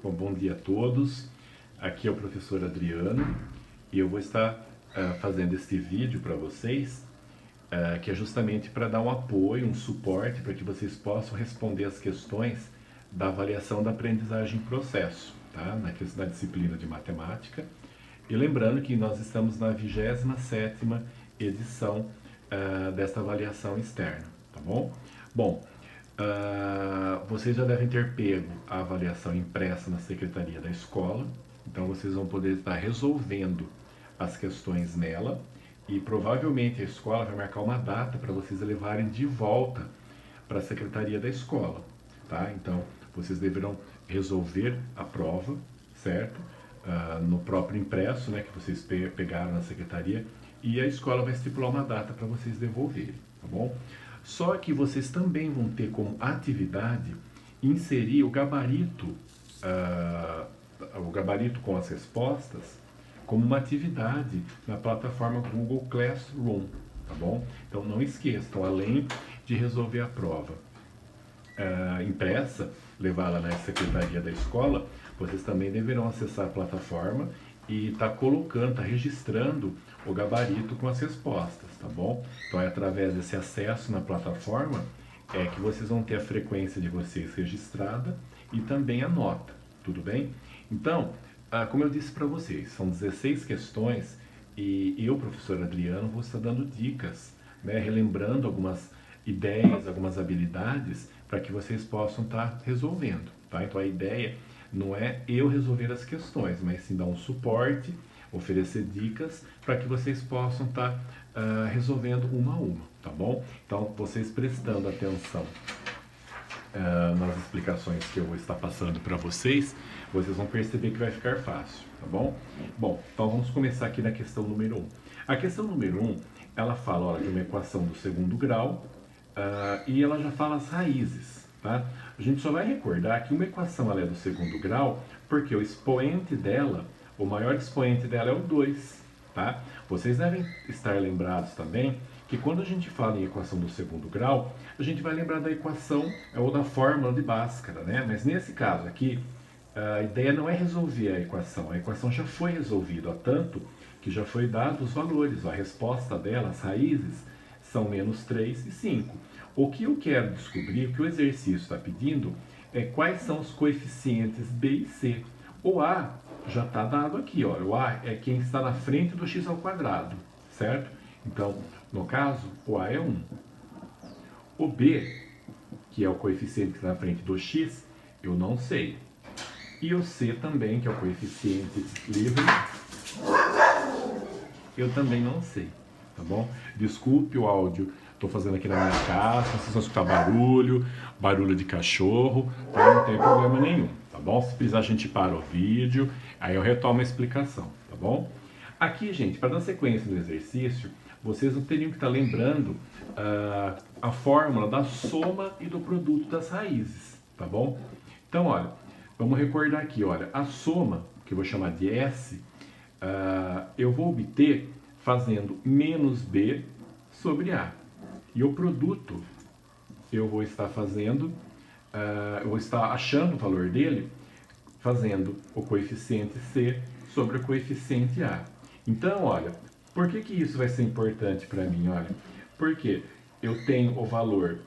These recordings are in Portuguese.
Bom, bom dia a todos. Aqui é o professor Adriano e eu vou estar fazendo este vídeo para vocês, que é justamente para dar um apoio, um suporte para que vocês possam responder as questões da avaliação da aprendizagem processo, tá? Na disciplina de matemática. E lembrando que nós estamos na 27ª edição desta avaliação externa, tá bom? Bom, vocês já devem ter pego a avaliação impressa na secretaria da escola, então vocês vão poder estar resolvendo as questões nela e provavelmente a escola vai marcar uma data para vocês levarem de volta para a secretaria da escola, tá? Então vocês deverão resolver a prova, certo? No próprio impresso, né, que vocês pegaram na secretaria, e a escola vai estipular uma data para vocês devolverem, tá bom? Só que vocês também vão ter como atividade inserir o gabarito com as respostas como uma atividade na plataforma Google Classroom, tá bom? Então não esqueçam, além de resolver a prova impressa, levá-la na secretaria da escola, vocês também deverão acessar a plataforma e tá registrando o gabarito com as respostas, tá bom? Então é através desse acesso na plataforma que vocês vão ter a frequência de vocês registrada e também a nota, tudo bem? Então, como eu disse para vocês, são 16 questões e eu, professor Adriano, vou estar dando dicas, né, relembrando algumas ideias, algumas habilidades para que vocês possam estar resolvendo, tá? Então a ideia não é eu resolver as questões, mas sim dar um suporte, oferecer dicas para que vocês possam estar resolvendo uma a uma, tá bom? Então, vocês prestando atenção nas explicações que eu vou estar passando para vocês, vocês vão perceber que vai ficar fácil, tá bom? Bom, então vamos começar aqui na questão número 1. A questão número 1, ela fala, olha, de uma equação do segundo grau e ela já fala as raízes, tá? A gente só vai recordar que uma equação ela é do segundo grau porque o expoente dela, o maior expoente dela é o 2, tá? Vocês devem estar lembrados também que quando a gente fala em equação do segundo grau, a gente vai lembrar da equação ou da fórmula de Bhaskara, né? Mas nesse caso aqui, a ideia não é resolver a equação já foi resolvida, ó, tanto que já foi dado os valores, ó, a resposta dela, as raízes, são menos 3 e 5. O que eu quero descobrir, o que o exercício está pedindo, é quais são os coeficientes B e C. O A já está dado aqui, ó. O A é quem está na frente do x ao quadrado, certo? Então, no caso, o A é 1. O B, que é o coeficiente que está na frente do x, eu não sei. E o C também, que é o coeficiente livre, eu também não sei, tá bom? Desculpe o áudio, estou fazendo aqui na minha casa, vocês vão escutar barulho de cachorro, tá? Não tem problema nenhum, tá bom? Se precisar a gente para o vídeo, aí eu retomo a explicação, tá bom? Aqui, gente, para dar sequência no exercício, vocês teriam que estar lembrando a fórmula da soma e do produto das raízes, tá bom? Então, olha, vamos recordar aqui, olha, a soma, que eu vou chamar de S, eu vou obter fazendo menos B sobre A. E o produto, eu vou estar fazendo, eu vou estar achando o valor dele, fazendo o coeficiente C sobre o coeficiente A. Então, olha, por que isso vai ser importante para mim? Olha, porque eu tenho o valor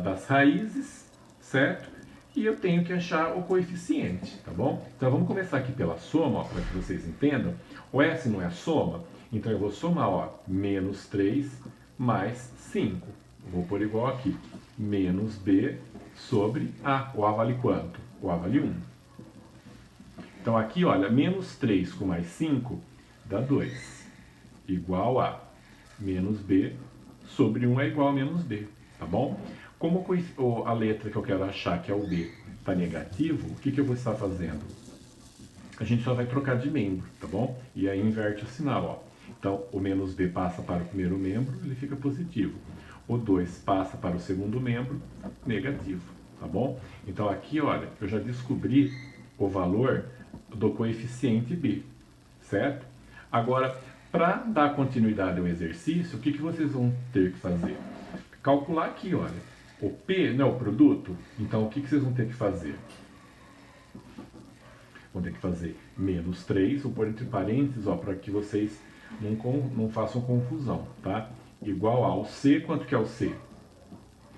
das raízes, certo? E eu tenho que achar o coeficiente, tá bom? Então vamos começar aqui pela soma, para que vocês entendam. O S não é soma, então eu vou somar, ó, menos 3 mais 5. Vou pôr igual aqui, menos B sobre A. O A vale quanto? O A vale 1. Então aqui, olha, menos 3 com mais 5 dá 2, igual a menos B sobre 1 é igual a menos B, tá bom? Como a letra que eu quero achar, que é o B, está negativo, o que eu vou estar fazendo? A gente só vai trocar de membro, tá bom? E aí inverte o sinal, ó. Então, o menos B passa para o primeiro membro, ele fica positivo. O 2 passa para o segundo membro, negativo, tá bom? Então aqui, olha, eu já descobri o valor do coeficiente B, certo? Agora, para dar continuidade ao exercício, o que vocês vão ter que fazer? Calcular aqui, olha. O P não é o produto, então o que vocês vão ter que fazer? vão ter que fazer menos 3, vou pôr entre parênteses, ó, para que vocês não façam confusão, tá? Igual ao C, quanto que é o C?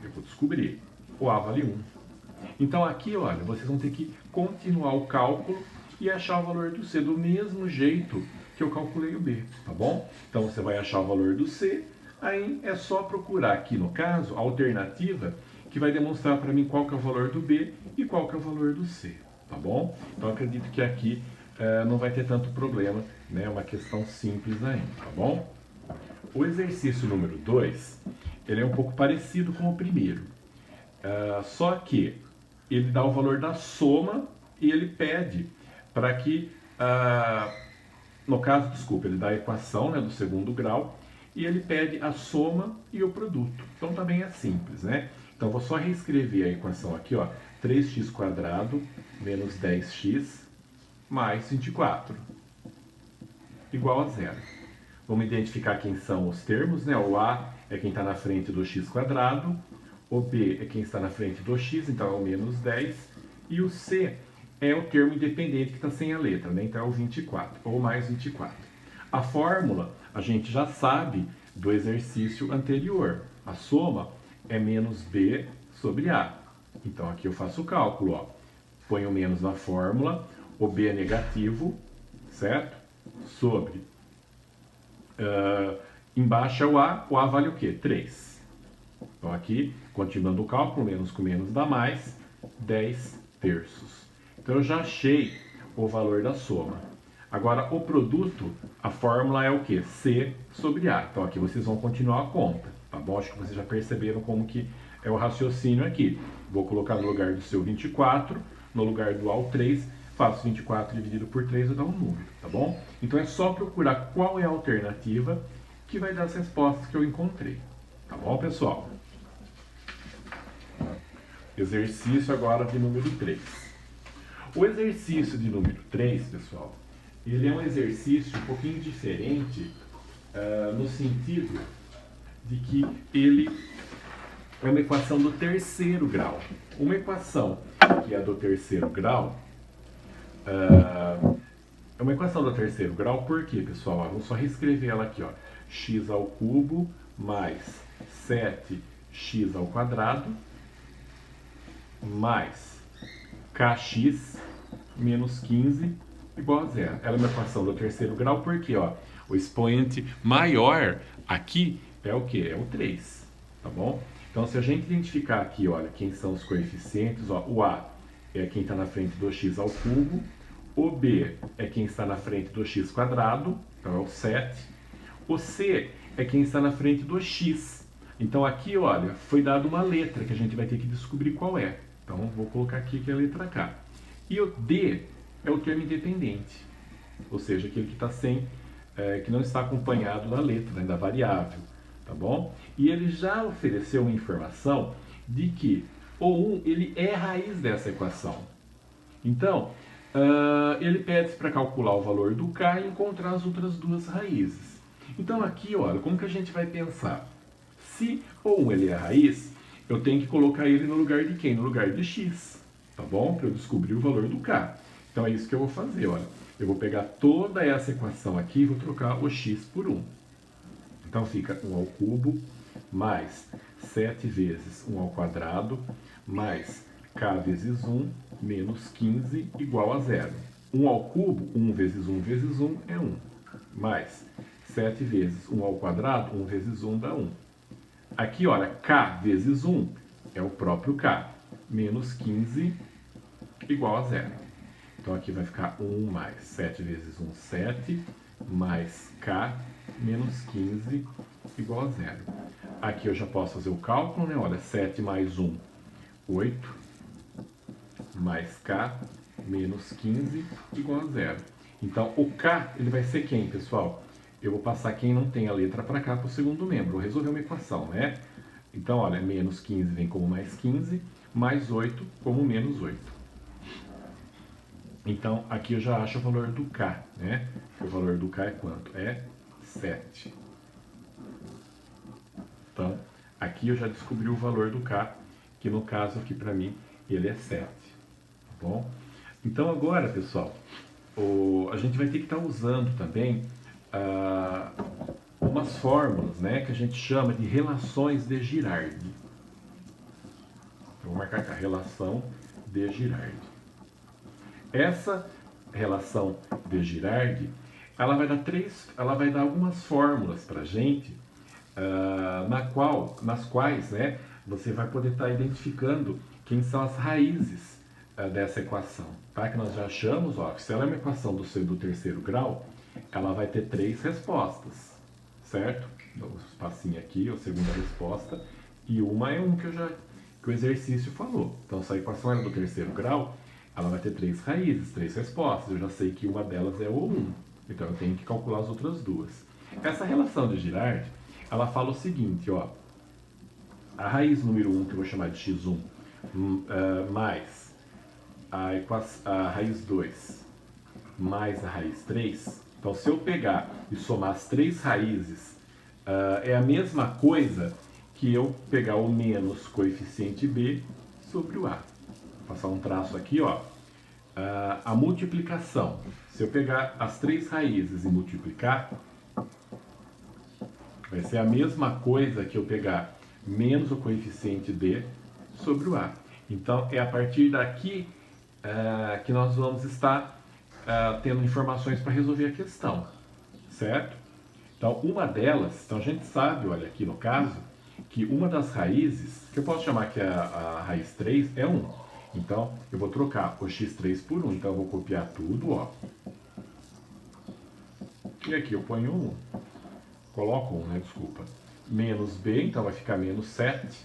Eu vou descobrir. O A vale 1. Então aqui, olha, vocês vão ter que continuar o cálculo e achar o valor do C do mesmo jeito que eu calculei o B, tá bom? Então você vai achar o valor do C, aí é só procurar aqui, no caso, a alternativa que vai demonstrar para mim qual que é o valor do B e qual que é o valor do C, tá bom? Então acredito que aqui não vai ter tanto problema, né? É uma questão simples ainda, tá bom? O exercício número 2, ele é um pouco parecido com o primeiro, só que ele dá o valor da soma e ele pede para que, no caso, desculpa, ele dá a equação, né, do segundo grau e ele pede a soma e o produto. Então também é simples, né? Então vou só reescrever a equação aqui, ó, 3x² menos 10x mais 24 igual a zero. Vamos identificar quem são os termos, né? O A é quem está na frente do x², o B é quem está na frente do x, então é o menos 10, e o C é o termo independente que está sem a letra, né? Então é o 24, ou mais 24. A fórmula a gente já sabe do exercício anterior. A soma é menos B sobre A. Então aqui eu faço o cálculo, ó. Ponho menos na fórmula, o B é negativo, certo? Sobre embaixo é o A vale o quê? 3. Então aqui, continuando o cálculo, menos com menos dá mais, 10 terços. Então eu já achei o valor da soma. Agora o produto, a fórmula é o quê? C sobre A. Então aqui vocês vão continuar a conta, tá bom? Acho que vocês já perceberam como que é o raciocínio aqui. Vou colocar no lugar do seu 24, no lugar do A o 3, faço 24 dividido por 3 e dá um número, tá bom? Então é só procurar qual é a alternativa que vai dar as respostas que eu encontrei. Tá bom, pessoal? Exercício agora de número 3. O exercício de número 3, pessoal, ele é um exercício um pouquinho diferente no sentido de que ele é uma equação do terceiro grau. Uma equação que é do terceiro grau é uma equação do terceiro grau, por quê, pessoal? Vamos só reescrever ela aqui, ó. X ao cubo mais 7x² mais kx menos 15 igual a zero. Ela é uma equação do terceiro grau porque, ó, o expoente maior aqui é o que? É o 3, tá bom? Então, se a gente identificar aqui, olha, quem são os coeficientes, ó, o A é quem está na frente do x ao cubo, o B é quem está na frente do x², então é o 7. O C é quem está na frente do x. Então aqui, olha, foi dada uma letra que a gente vai ter que descobrir qual é. Então vou colocar aqui que é a letra K. E o D é o termo independente, ou seja, aquele que está que não está acompanhado da letra, né, da variável, tá bom? E ele já ofereceu uma informação de que o 1 ele é a raiz dessa equação. Então, ele pede para calcular o valor do K e encontrar as outras duas raízes. Então aqui, olha, como que a gente vai pensar? Se o 1 ele é a raiz, eu tenho que colocar ele no lugar de quem? No lugar de x, tá bom? Para eu descobrir o valor do K. Então é isso que eu vou fazer, olha. Eu vou pegar toda essa equação aqui e vou trocar o x por 1. Então fica 1 ao cubo mais 7 vezes 1 ao quadrado mais k vezes 1 menos 15 igual a zero. 1 ao cubo, 1 vezes 1 vezes 1 é 1. Mais 7 vezes 1 ao quadrado, 1 vezes 1 dá 1. Aqui, olha, k vezes 1 é o próprio k. Menos 15 igual a zero. Então aqui vai ficar 1 mais 7 vezes 1, 7, mais k menos 15 igual a zero. Aqui eu já posso fazer o cálculo, né? Olha, 7 mais 1, 8, mais k menos 15 igual a zero. Então o k ele vai ser quem, pessoal? Eu vou passar quem não tem a letra para cá para o segundo membro. Vou resolver uma equação, né? Então, olha, menos 15 vem como mais 15, mais 8 como menos 8. Então, aqui eu já acho o valor do K, né? O valor do K é quanto? É 7. Então, aqui eu já descobri o valor do K, que no caso aqui para mim, ele é 7. Tá bom? Então agora, pessoal, a gente vai ter que estar usando também umas fórmulas, né, que a gente chama de relações de Girardi. Eu vou marcar aqui a relação de Girardi. Essa relação de Girardi, ela vai dar algumas fórmulas para a gente, nas quais, né, você vai poder estar identificando quem são as raízes dessa equação, tá? Que nós já achamos, ó, que se ela é uma equação do terceiro grau, ela vai ter 3 respostas, certo? Então, o espacinho aqui, a segunda resposta, e uma é que o exercício falou. Então, se a equação é do terceiro grau, ela vai ter 3 raízes, 3 respostas. Eu já sei que uma delas é o 1, então eu tenho que calcular as outras duas. Essa relação de Girardi, ela fala o seguinte, ó, a raiz número 1, que eu vou chamar de x1, mais a raiz 2 mais a raiz 3. Então, se eu pegar e somar as 3 raízes, é a mesma coisa que eu pegar o menos coeficiente b sobre o a. Vou passar um traço aqui, ó. A multiplicação. Se eu pegar as 3 raízes e multiplicar, vai ser a mesma coisa que eu pegar menos o coeficiente b sobre o a. Então, é a partir daqui que nós vamos estar tendo informações para resolver a questão, certo? Então, uma delas, então a gente sabe, olha aqui no caso, que uma das raízes, que eu posso chamar que a raiz 3 é 1. Então, eu vou trocar o x3 por 1. Então, eu vou copiar tudo, ó. E aqui eu ponho 1. Coloco 1, né? Desculpa. Menos b, então vai ficar menos 7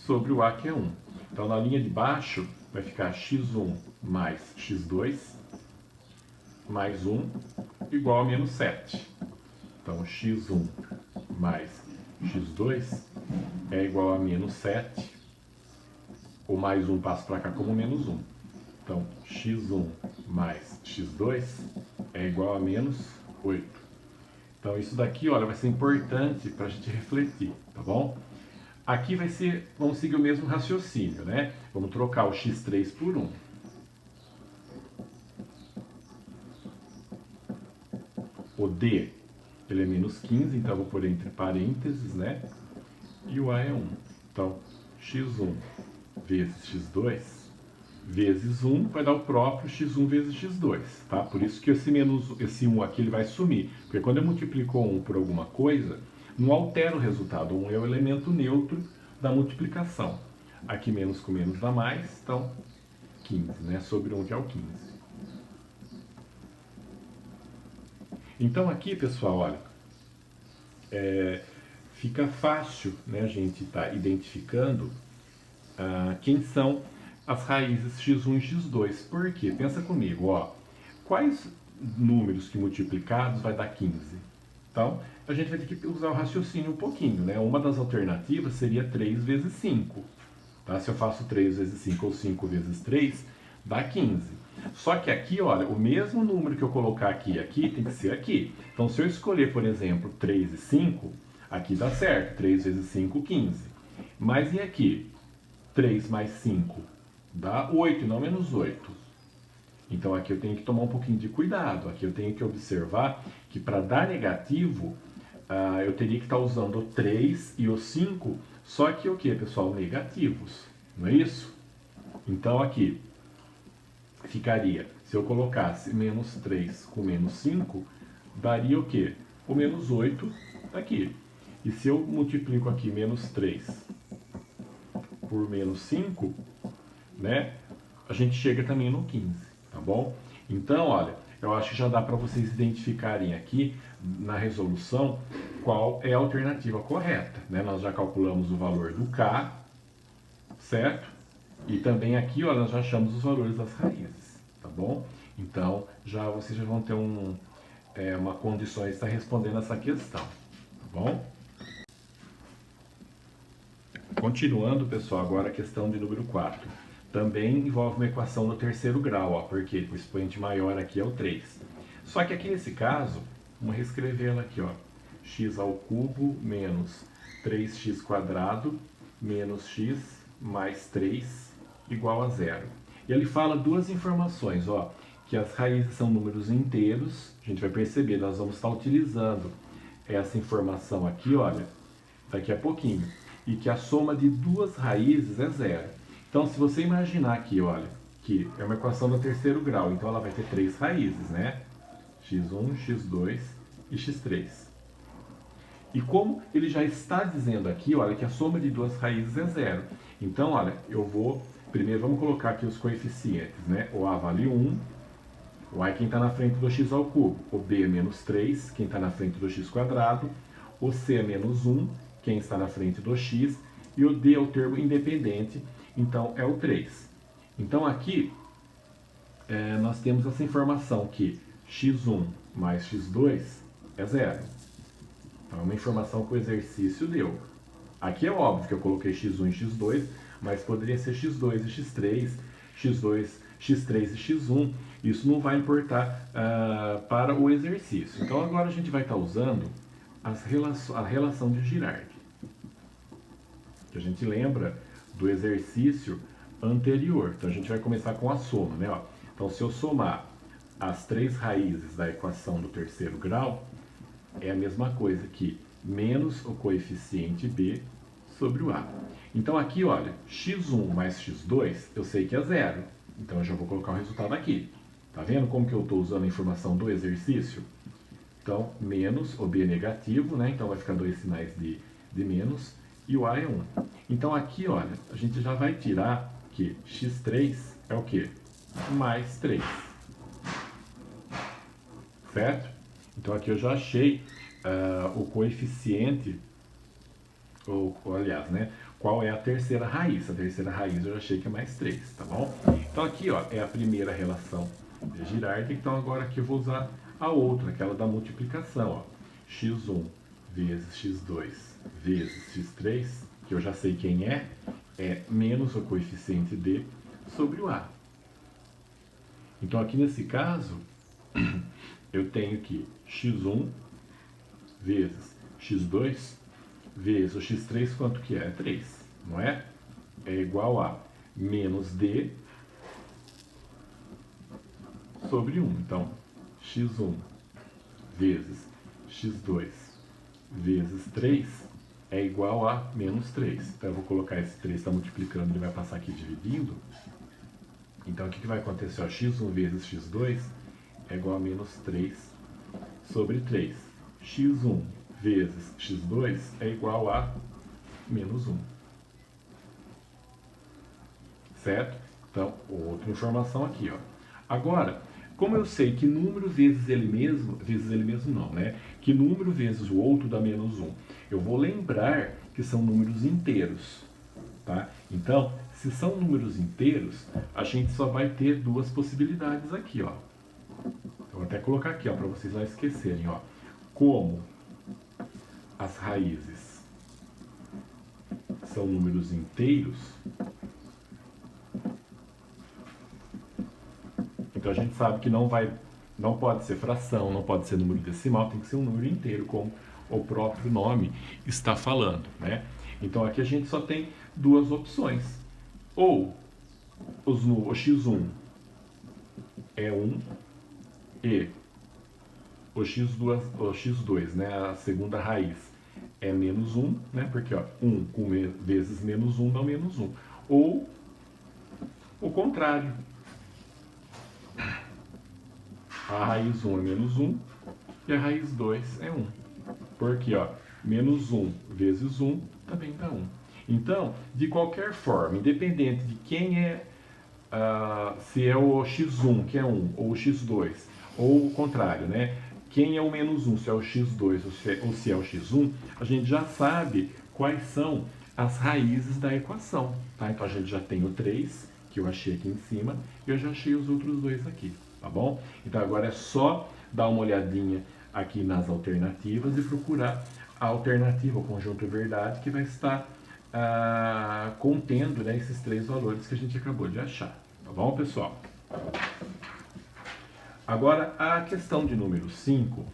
sobre o a, que é 1. Então, na linha de baixo, vai ficar x1 mais x2 mais 1 igual a menos 7. Então, x1 mais x2 é igual a menos 7. O mais 1 passa para cá como menos 1. Então, x1 mais x2 é igual a menos 8. Então, isso daqui, olha, vai ser importante para a gente refletir, tá bom? Aqui vamos seguir o mesmo raciocínio, né? Vamos trocar o x3 por 1. O d, ele é menos 15, então eu vou pôr entre parênteses, né? E o a é 1. Então, x1 vezes x2 vezes 1 vai dar o próprio x1 vezes x2, tá? Por isso que esse 1 aqui ele vai sumir, porque quando eu multiplico 1 por alguma coisa, não altera o resultado. 1 é o elemento neutro da multiplicação. Aqui menos com menos dá mais, então 15, né? Sobre 1 que é o 15. Então aqui, pessoal, olha, fica fácil, né, a gente estar identificando quem são as raízes x1 e x2. Por quê? Pensa comigo, ó. Quais números que multiplicados vai dar 15? Então, a gente vai ter que usar o raciocínio um pouquinho, né? Uma das alternativas seria 3 vezes 5. Tá? Se eu faço 3 vezes 5 ou 5 vezes 3, dá 15. Só que aqui, olha, o mesmo número que eu colocar aqui tem que ser aqui. Então, se eu escolher, por exemplo, 3 e 5, aqui dá certo. 3 vezes 5, 15. Mas e aqui? 3 mais 5 dá 8, não menos 8. Então aqui eu tenho que tomar um pouquinho de cuidado. Aqui eu tenho que observar que para dar negativo, eu teria que estar usando o 3 e o 5, só que o que, pessoal? Negativos. Não é isso? Então aqui ficaria, se eu colocasse menos 3 com menos 5, daria o quê? O menos 8 aqui. E se eu multiplico aqui menos 3 por menos 5, né, a gente chega também no 15, tá bom? Então, olha, eu acho que já dá para vocês identificarem aqui na resolução qual é a alternativa correta, né? Nós já calculamos o valor do K, certo? E também aqui, olha, nós já achamos os valores das raízes, tá bom? Então, vocês já vão ter uma condição de estar respondendo essa questão, tá bom? Continuando, pessoal, agora a questão de número 4. Também envolve uma equação do terceiro grau, ó, porque o expoente maior aqui é o 3. Só que aqui nesse caso, vamos reescrevê-la aqui, ó. X ao cubo menos 3x² menos x mais 3 igual a 0. E ele fala duas informações, ó, que as raízes são números inteiros, a gente vai perceber, nós vamos estar utilizando essa informação aqui, olha, daqui a pouquinho, e que a soma de duas raízes é zero. Então, se você imaginar aqui, olha, que é uma equação do terceiro grau, então ela vai ter três raízes, né? x1, x2 e x3. E como ele já está dizendo aqui, olha, que a soma de duas raízes é zero. Então, olha, eu vou... Primeiro, vamos colocar aqui os coeficientes, né? O a vale 1, o a é quem está na frente do x ao cubo. O b é menos 3, quem está na frente do x quadrado. O c é menos 1, quem está na frente do x. E o d é o termo independente, então é o 3. Então, aqui, nós temos essa informação que x1 mais x2 é zero. Então, é uma informação que o exercício deu. Aqui é óbvio que eu coloquei x1 e x2, mas poderia ser x2 e x3, x2, x3 e x1. Isso não vai importar para o exercício. Então, agora a gente vai estar usando a relação de Girard. Que a gente lembra do exercício anterior. Então, a gente vai começar com a soma, né? Ó. Então, se eu somar as três raízes da equação do terceiro grau, é a mesma coisa que menos o coeficiente b sobre o a. Então, aqui, olha, x1 mais x2, eu sei que é zero. Então, eu já vou colocar o resultado aqui. Tá vendo como que eu estou usando a informação do exercício? Então, menos o b é negativo, né? Então, vai ficar dois sinais de menos. E o a é 1. Então, aqui, olha, a gente já vai tirar que x3 é o quê? Mais 3. Certo? Então, aqui eu já achei o coeficiente, aliás, né? Qual é a terceira raiz? A terceira raiz eu já achei que é mais 3, tá bom? Então, aqui, ó, é a primeira relação de Girard. Então, agora aqui eu vou usar a outra, aquela da multiplicação, ó. x1 vezes x2 vezes x3, que eu já sei quem é menos o coeficiente d sobre o a. Então, aqui nesse caso, eu tenho que x1 vezes x2 vezes o x3, quanto que é? É 3, não é? É igual a menos d sobre 1. Então, x1 vezes x2 vezes 3 é igual a menos 3. Então, eu vou colocar esse 3, está multiplicando, ele vai passar aqui dividindo. Então, o que vai acontecer? Ó, x1 vezes x2 é igual a menos 3 sobre 3. x1 vezes x2 é igual a menos 1. Certo? Então, outra informação aqui, ó. Agora, como eu sei que número vezes ele mesmo não, né? Que número vezes o outro dá menos 1. Eu vou lembrar que são números inteiros, tá? Então, se são números inteiros, a gente só vai ter duas possibilidades aqui, ó. Eu vou até colocar aqui, ó, para vocês não esquecerem, ó. Como as raízes são números inteiros, então a gente sabe que não pode ser fração, não pode ser número decimal, tem que ser um número inteiro, como o próprio nome está falando, né? Então aqui a gente só tem duas opções. Ou o x1 é 1 e o x2, né, a segunda raiz, é menos 1, né? Porque ó, 1 vezes menos 1 dá menos 1. Ou o contrário. A raiz 1 é menos 1 e a raiz 2 é 1. Porque ó, menos 1 vezes 1 também dá 1. Então, de qualquer forma, independente de quem é, se é o x1, que é 1, ou o x2, ou o contrário, né? Quem é o menos 1, se é o x2 ou se é o x1, a gente já sabe quais são as raízes da equação, tá? Então, a gente já tem o 3, que eu achei aqui em cima, e eu já achei os outros dois aqui, tá bom? Então, agora é só dar uma olhadinha aqui nas alternativas e procurar a alternativa, o conjunto verdade, que vai estar contendo, né, esses três valores que a gente acabou de achar. Tá bom, pessoal? Agora, a questão de número 5,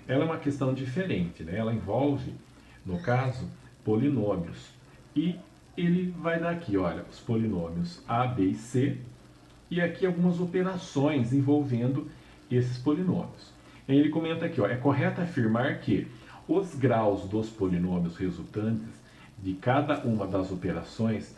ela é uma questão diferente, né? Ela envolve, no caso, polinômios. E ele vai dar aqui, olha, os polinômios A, B e C e aqui algumas operações envolvendo esses polinômios. E ele comenta aqui, ó, é correto afirmar que os graus dos polinômios resultantes de cada uma das operações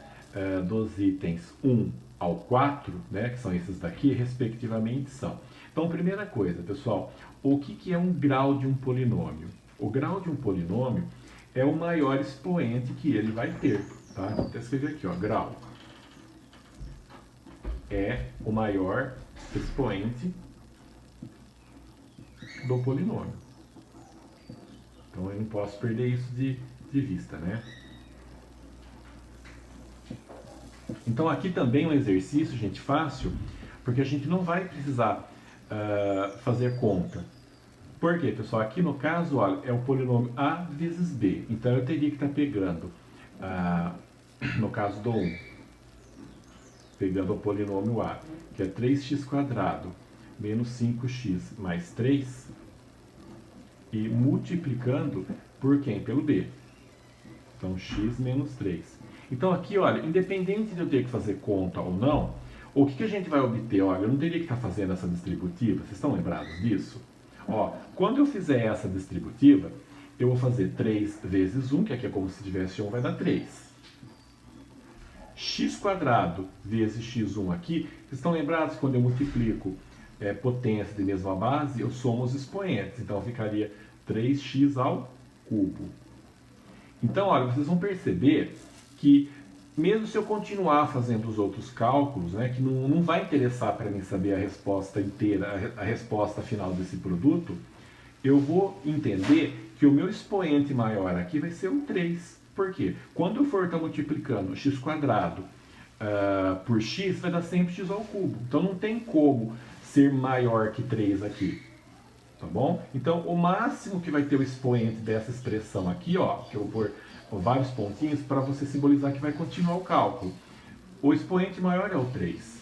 dos itens 1 ao 4, né, que são esses daqui, respectivamente são. Então, primeira coisa, pessoal, o que é um grau de um polinômio? O grau de um polinômio é o maior expoente que ele vai ter, tá? Vou até escrever aqui, ó, grau é o maior expoente do polinômio. Então, eu não posso perder isso de vista, né? Então, aqui também um exercício, gente, fácil, porque a gente não vai precisar fazer conta. Por quê, pessoal? Aqui no caso, olha, é o polinômio a vezes b. Então, eu teria que estar pegando, no caso do 1, pegando o polinômio a, que é 3x² menos 5x mais 3, e multiplicando por quem? Pelo b. Então, x menos 3. Então, aqui, olha, independente de eu ter que fazer conta ou não, o que a gente vai obter? Olha, eu não teria que estar fazendo essa distributiva, vocês estão lembrados disso? Ó, quando eu fizer essa distributiva, eu vou fazer 3 vezes 1, que aqui é como se tivesse 1, vai dar 3. x² vezes x1 aqui, vocês estão lembrados que quando eu multiplico potência de mesma base, eu somo os expoentes. Então, ficaria 3x ao cubo. Então, olha, vocês vão perceber que, mesmo se eu continuar fazendo os outros cálculos, né, que não vai interessar para mim saber a resposta inteira, a resposta final desse produto, eu vou entender que o meu expoente maior aqui vai ser o 3. Por quê? Quando eu for estar multiplicando x² por x, vai dar sempre x ao cubo. Então, não tem como ser maior que 3 aqui. Tá bom? Então, o máximo que vai ter o expoente dessa expressão aqui, ó, que eu vou pôr vários pontinhos para você simbolizar que vai continuar o cálculo. O expoente maior é o 3,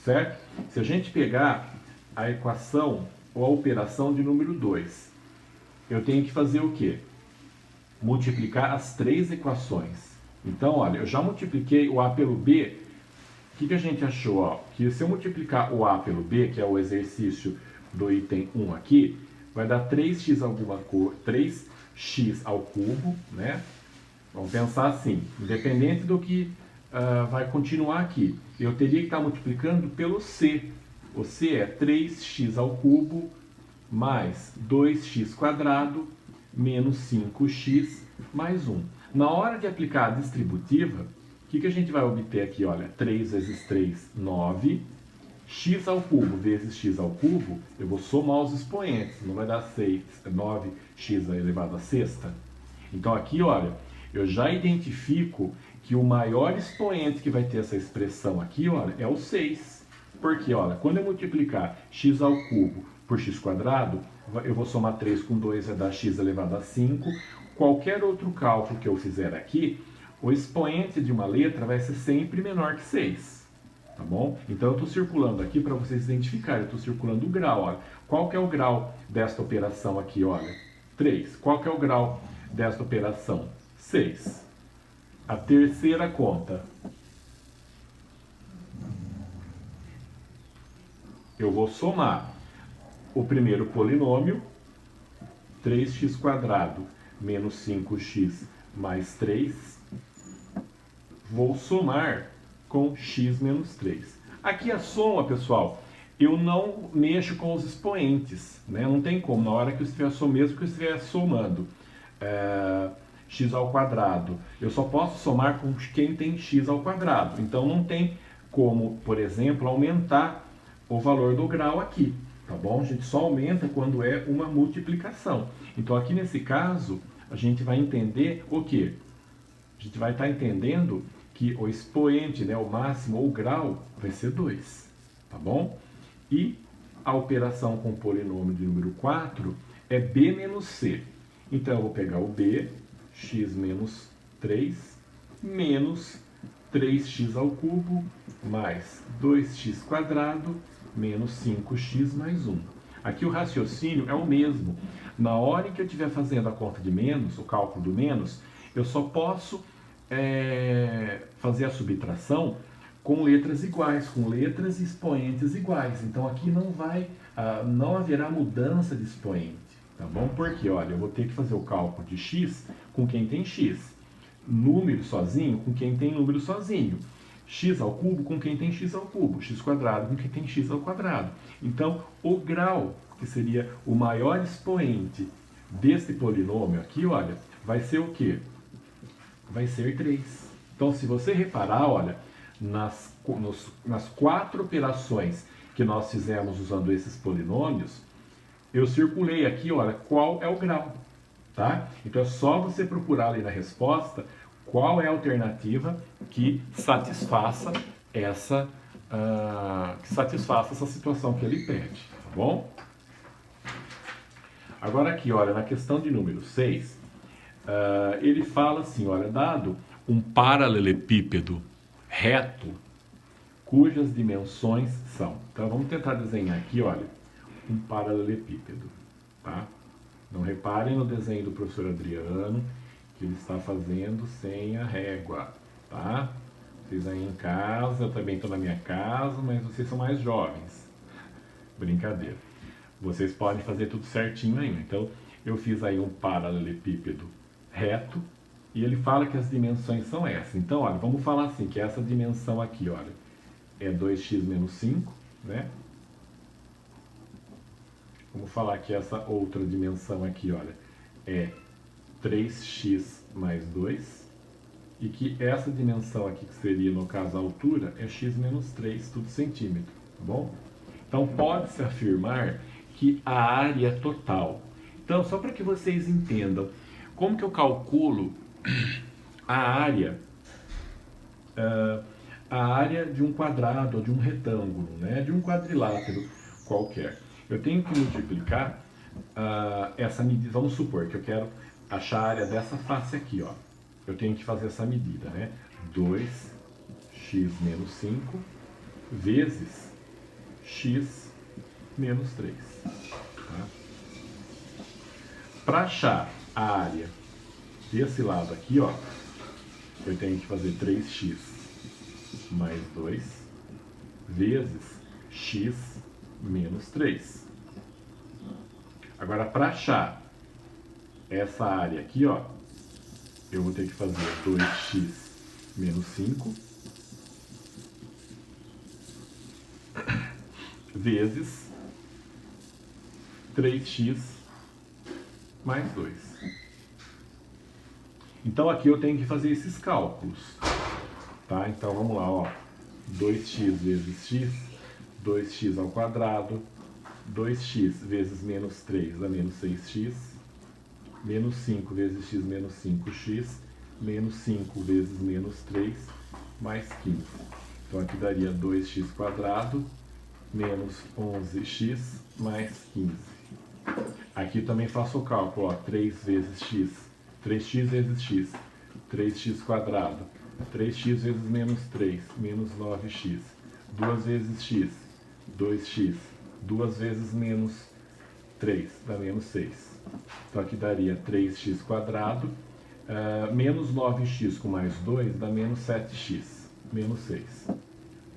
certo? Se a gente pegar a equação ou a operação de número 2, eu tenho que fazer o quê? Multiplicar as 3 equações. Então, olha, eu já multipliquei o a pelo b. O que a gente achou? Ó? Que se eu multiplicar o a pelo b, que é o exercício do item 1 aqui, vai dar 3x ao cubo, né? Vamos pensar assim, independente do que vai continuar aqui, eu teria que estar multiplicando pelo c. O c é 3x ao cubo mais 2x² menos 5x mais 1. Na hora de aplicar a distributiva, o que a gente vai obter aqui? Olha, 3 vezes 3, 9. X ao cubo vezes x ao cubo, eu vou somar os expoentes. Não vai dar 9x elevado à sexta? Então aqui, olha, eu já identifico que o maior expoente que vai ter essa expressão aqui, olha, é o 6. Porque, olha, quando eu multiplicar x ao cubo por x², eu vou somar 3 com 2, vai dar x elevado a 5. Qualquer outro cálculo que eu fizer aqui, o expoente de uma letra vai ser sempre menor que 6. Tá bom? Então, eu estou circulando aqui para vocês identificarem. Eu estou circulando o grau, olha. Qual que é o grau desta operação aqui, olha? 3. Qual que é o grau desta operação? 6. A terceira conta. Eu vou somar o primeiro polinômio, 3x² menos 5x mais 3. Vou somar com x menos 3. Aqui a soma, pessoal, eu não mexo com os expoentes, né? Não tem como, na hora que eu estiver somando, mesmo que eu estiver somando x ao quadrado, eu só posso somar com quem tem x ao quadrado. Então não tem como, por exemplo, aumentar o valor do grau aqui, tá bom? A gente só aumenta quando é uma multiplicação. Então aqui nesse caso, a gente vai entender o quê? A gente vai estar entendendo que o expoente, né, o máximo ou o grau, vai ser 2, tá bom? E a operação com o polinômio de número 4 é b menos c. Então, eu vou pegar o b, x menos 3, menos 3x ao cubo, mais 2x² menos 5x mais 1. Aqui o raciocínio é o mesmo. Na hora em que eu estiver fazendo a conta de menos, o cálculo do menos, eu só posso fazer a subtração com letras iguais, com letras e expoentes iguais. Então aqui não haverá mudança de expoente, tá bom? Porque, olha, eu vou ter que fazer o cálculo de x com quem tem x, número sozinho com quem tem número sozinho, x ao cubo com quem tem x ao cubo, x quadrado com quem tem x ao quadrado. Então, o grau, que seria o maior expoente desse polinômio aqui, olha, vai ser o quê? Vai ser 3. Então, se você reparar, olha, nas 4 operações que nós fizemos usando esses polinômios, eu circulei aqui, olha, qual é o grau, tá? Então, é só você procurar ali na resposta qual é a alternativa que satisfaça essa situação que ele pede, tá bom? Agora aqui, olha, na questão de número 6, ele fala assim, olha, dado um paralelepípedo reto, cujas dimensões são... Então, vamos tentar desenhar aqui, olha, um paralelepípedo, tá? Não reparem no desenho do professor Adriano, que ele está fazendo sem a régua, tá? Vocês aí em casa, eu também estou na minha casa, mas vocês são mais jovens. Brincadeira. Vocês podem fazer tudo certinho ainda. Então, eu fiz aí um paralelepípedo reto, e ele fala que as dimensões são essas. Então, olha, vamos falar assim, que essa dimensão aqui, olha, é 2x menos 5, né? Vamos falar que essa outra dimensão aqui, olha, é 3x mais 2, e que essa dimensão aqui, que seria, no caso, a altura, é x menos 3, tudo centímetro, tá bom? Então, pode-se afirmar que a área total... Então, só para que vocês entendam, como que eu calculo a área de um quadrado ou de um retângulo, né? De um quadrilátero qualquer. Eu tenho que multiplicar essa medida. Vamos supor que eu quero achar a área dessa face aqui, ó. Eu tenho que fazer essa medida, né? 2x menos 5 vezes x menos 3. Tá? Para achar a área desse lado aqui, ó, eu tenho que fazer 3x mais 2 vezes x menos 3. Agora, para achar essa área aqui, ó, eu vou ter que fazer 2x menos 5 vezes 3x mais 2. Então, aqui eu tenho que fazer esses cálculos, tá? Então, vamos lá, ó. 2x vezes x, 2x ao quadrado, 2x vezes menos 3 dá menos 6x, menos 5 vezes x menos 5x, menos 5 vezes menos 3, mais 15. Então, aqui daria 2x quadrado, menos 11x, mais 15. Aqui também faço o cálculo, ó, 3 vezes x, 3x vezes x, 3x quadrado, 3x vezes menos 3, menos 9x, 2 vezes x, 2x, 2 vezes menos 3, dá menos 6. Então aqui daria 3x quadrado, menos 9x com mais 2 dá menos 7x, menos 6.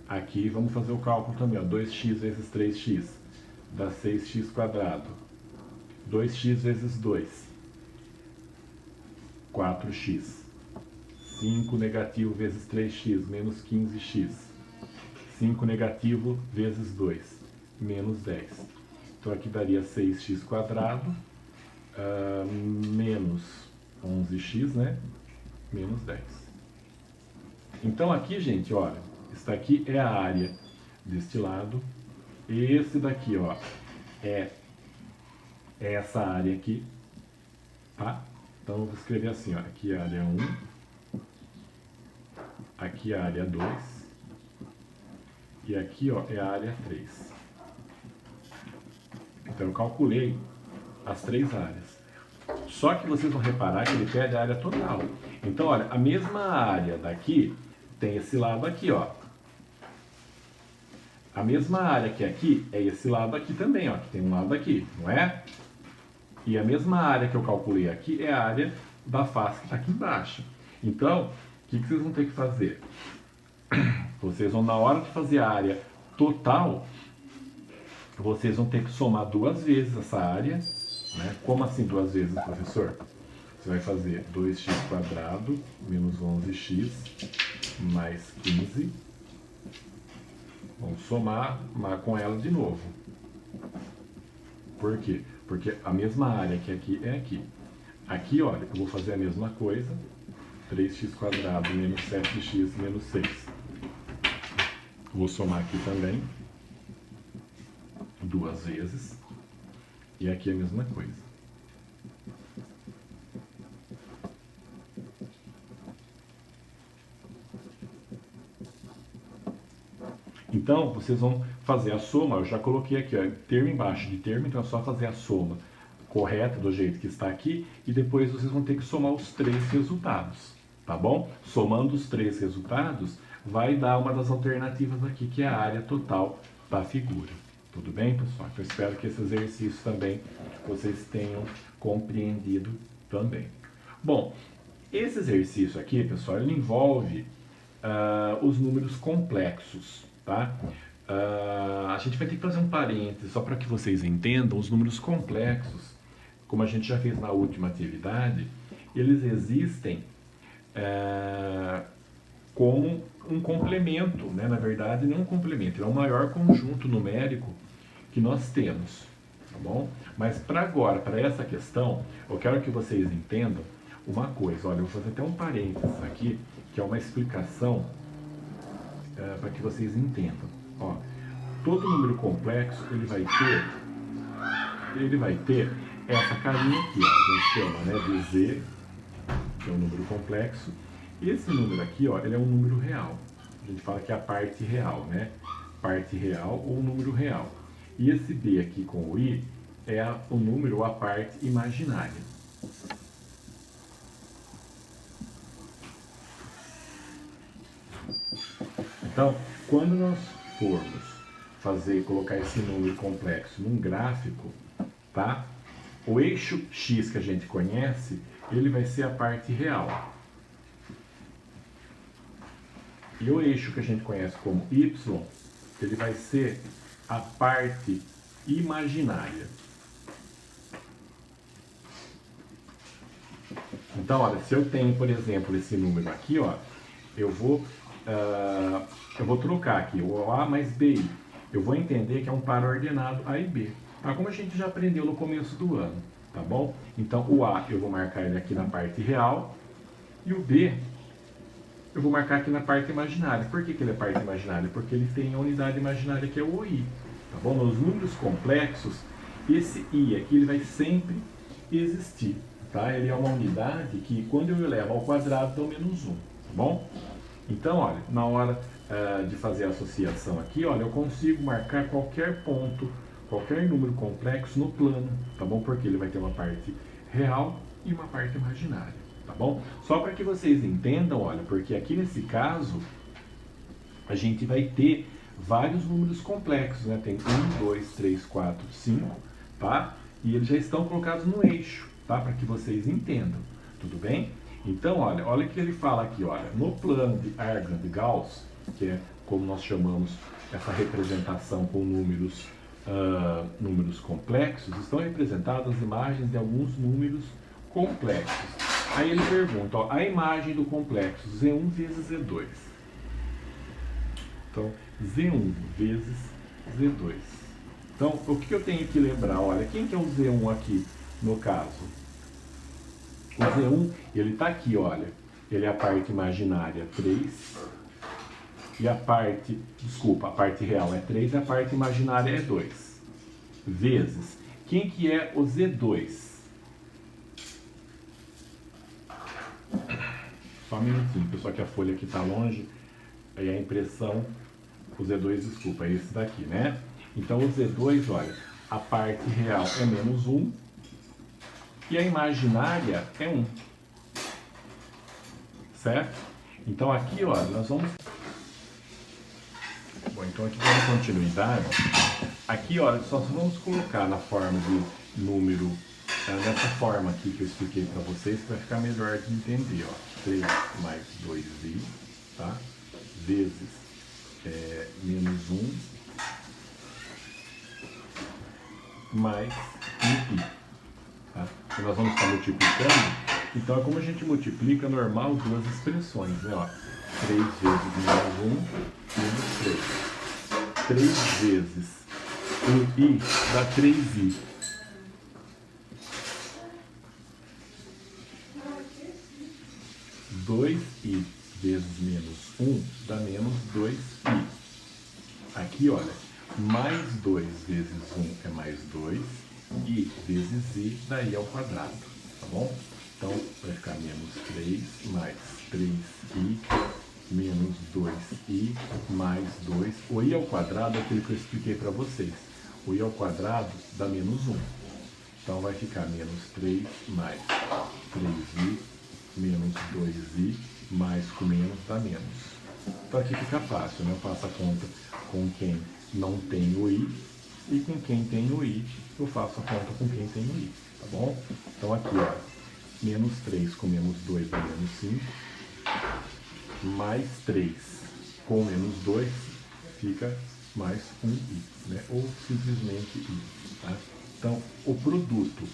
Aqui vamos fazer o cálculo também, ó, 2x vezes 3x dá 6x quadrado, 2x vezes 2, 4x, 5 negativo vezes 3x, menos 15x, 5 negativo vezes 2, menos 10. Então aqui daria 6x quadrado, menos 11x, né? Menos 10. Então aqui, gente, olha, isso aqui é a área deste lado, esse daqui, ó, é essa área aqui, tá? Então eu vou escrever assim, ó, aqui é a área 1, aqui é a área 2, e aqui, ó, é a área 3. Então eu calculei as 3 áreas. Só que vocês vão reparar que ele pede a área total. Então, olha, a mesma área daqui tem esse lado aqui, ó. A mesma área que é aqui é esse lado aqui também, ó, que tem um lado aqui, não é? E a mesma área que eu calculei aqui é a área da face que está aqui embaixo. Então, o que vocês vão ter que fazer? Vocês vão, na hora de fazer a área total, vocês vão ter que somar 2 vezes essa área, né? Como assim 2 vezes, professor? Você vai fazer 2x² menos 11x mais 15. Vamos somar com ela de novo. Por quê? Porque a mesma área que aqui é aqui. Aqui, olha, eu vou fazer a mesma coisa. 3x² menos 7x menos 6. Vou somar aqui também 2 vezes. E aqui é a mesma coisa. Então, vocês vão fazer a soma, eu já coloquei aqui, ó, termo embaixo de termo, então é só fazer a soma correta do jeito que está aqui, e depois vocês vão ter que somar os 3 resultados, tá bom? Somando os 3 resultados, vai dar uma das alternativas aqui, que é a área total da figura. Tudo bem, pessoal? Então, eu espero que esse exercício também vocês tenham compreendido também. Bom, esse exercício aqui, pessoal, ele envolve os números complexos, tá? A gente vai ter que fazer um parênteses, só para que vocês entendam, os números complexos, como a gente já fez na última atividade, eles existem como um complemento, né? Na verdade, não um complemento, ele é o maior conjunto numérico que nós temos, tá bom? Mas para agora, para essa questão, eu quero que vocês entendam uma coisa. Olha, eu vou fazer até um parênteses aqui, que é uma explicação para que vocês entendam. Ó, todo número complexo ele vai ter essa carinha aqui, ó, a gente chama, né, de Z, que é um número complexo. Esse número aqui, ó, ele é um número real. A gente fala que é a parte real, né? Parte real ou número real. E esse B aqui com o I é o número ou a parte imaginária. Então, quando nós formos colocar esse número complexo num gráfico, tá? O eixo X que a gente conhece, ele vai ser a parte real. E o eixo que a gente conhece como Y, ele vai ser a parte imaginária. Então, olha, se eu tenho, por exemplo, esse número aqui, ó, eu vou trocar aqui o A mais BI. Eu vou entender que é um par ordenado A e B. Tá? Como a gente já aprendeu no começo do ano, tá bom? Então, o A eu vou marcar ele aqui na parte real e o B eu vou marcar aqui na parte imaginária. Por que ele é parte imaginária? Porque ele tem a unidade imaginária que é o I. Tá bom? Nos números complexos, esse I aqui ele vai sempre existir. Tá? Ele é uma unidade que, quando eu elevo ao quadrado, dá menos 1. Tá bom? Então, olha, na hora de fazer a associação aqui, olha, eu consigo marcar qualquer ponto, qualquer número complexo no plano, tá bom? Porque ele vai ter uma parte real e uma parte imaginária, tá bom? Só para que vocês entendam, olha, porque aqui nesse caso, a gente vai ter vários números complexos, né? Tem 1, 2, 3, 4, 5, tá? E eles já estão colocados no eixo, tá? Para que vocês entendam, tudo bem? Então, olha o que ele fala aqui, olha, no plano de Argand de Gauss, que é como nós chamamos essa representação com números complexos, estão representadas as imagens de alguns números complexos. Aí ele pergunta, ó, a imagem do complexo Z1 vezes Z2. Então, Z1 vezes Z2. Então, o que eu tenho que lembrar? Olha, quem que é o Z1 aqui no caso? O Z1, ele está aqui, olha, ele é a parte imaginária 3, e a parte real é 3 e a parte imaginária é 2, vezes, quem que é o Z2? Só um minutinho, pessoal, que a folha aqui está longe, aí a impressão, o Z2, desculpa, é esse daqui, né? Então, o Z2, olha, a parte real é menos 1, e a imaginária é 1. Certo? Então aqui, ó, nós vamos... Bom, então aqui dando continuidade. Aqui, olha, só vamos colocar na forma de número, dessa forma aqui que eu expliquei para vocês, para ficar melhor de entender, ó. 3 mais 2i, tá? Vezes menos 1 mais 1i. Tá? E nós vamos estar multiplicando, então é como a gente multiplica normal duas expressões, né? Ó, 3 vezes menos 1 menos 3. 3 vezes 1i dá 3i. 2i vezes menos 1 dá menos 2i. Aqui, olha, mais 2 vezes 1 é mais 2, i vezes i dá i ao quadrado, tá bom? Então, vai ficar menos 3 mais 3i menos 2i mais 2. O i ao quadrado é aquele que eu expliquei para vocês. O i ao quadrado dá menos 1. Então, vai ficar menos 3 mais 3i menos 2i, mais com menos dá menos. Então aqui fica fácil, né? Eu faço a conta com quem não tem o i, e com quem tem o i, eu faço a conta com quem tem o i, tá bom? Então aqui, ó, menos 3 com menos 2 dá menos 5, mais 3 com menos 2 fica mais 1i, né? Ou simplesmente i, tá? Então, o produto,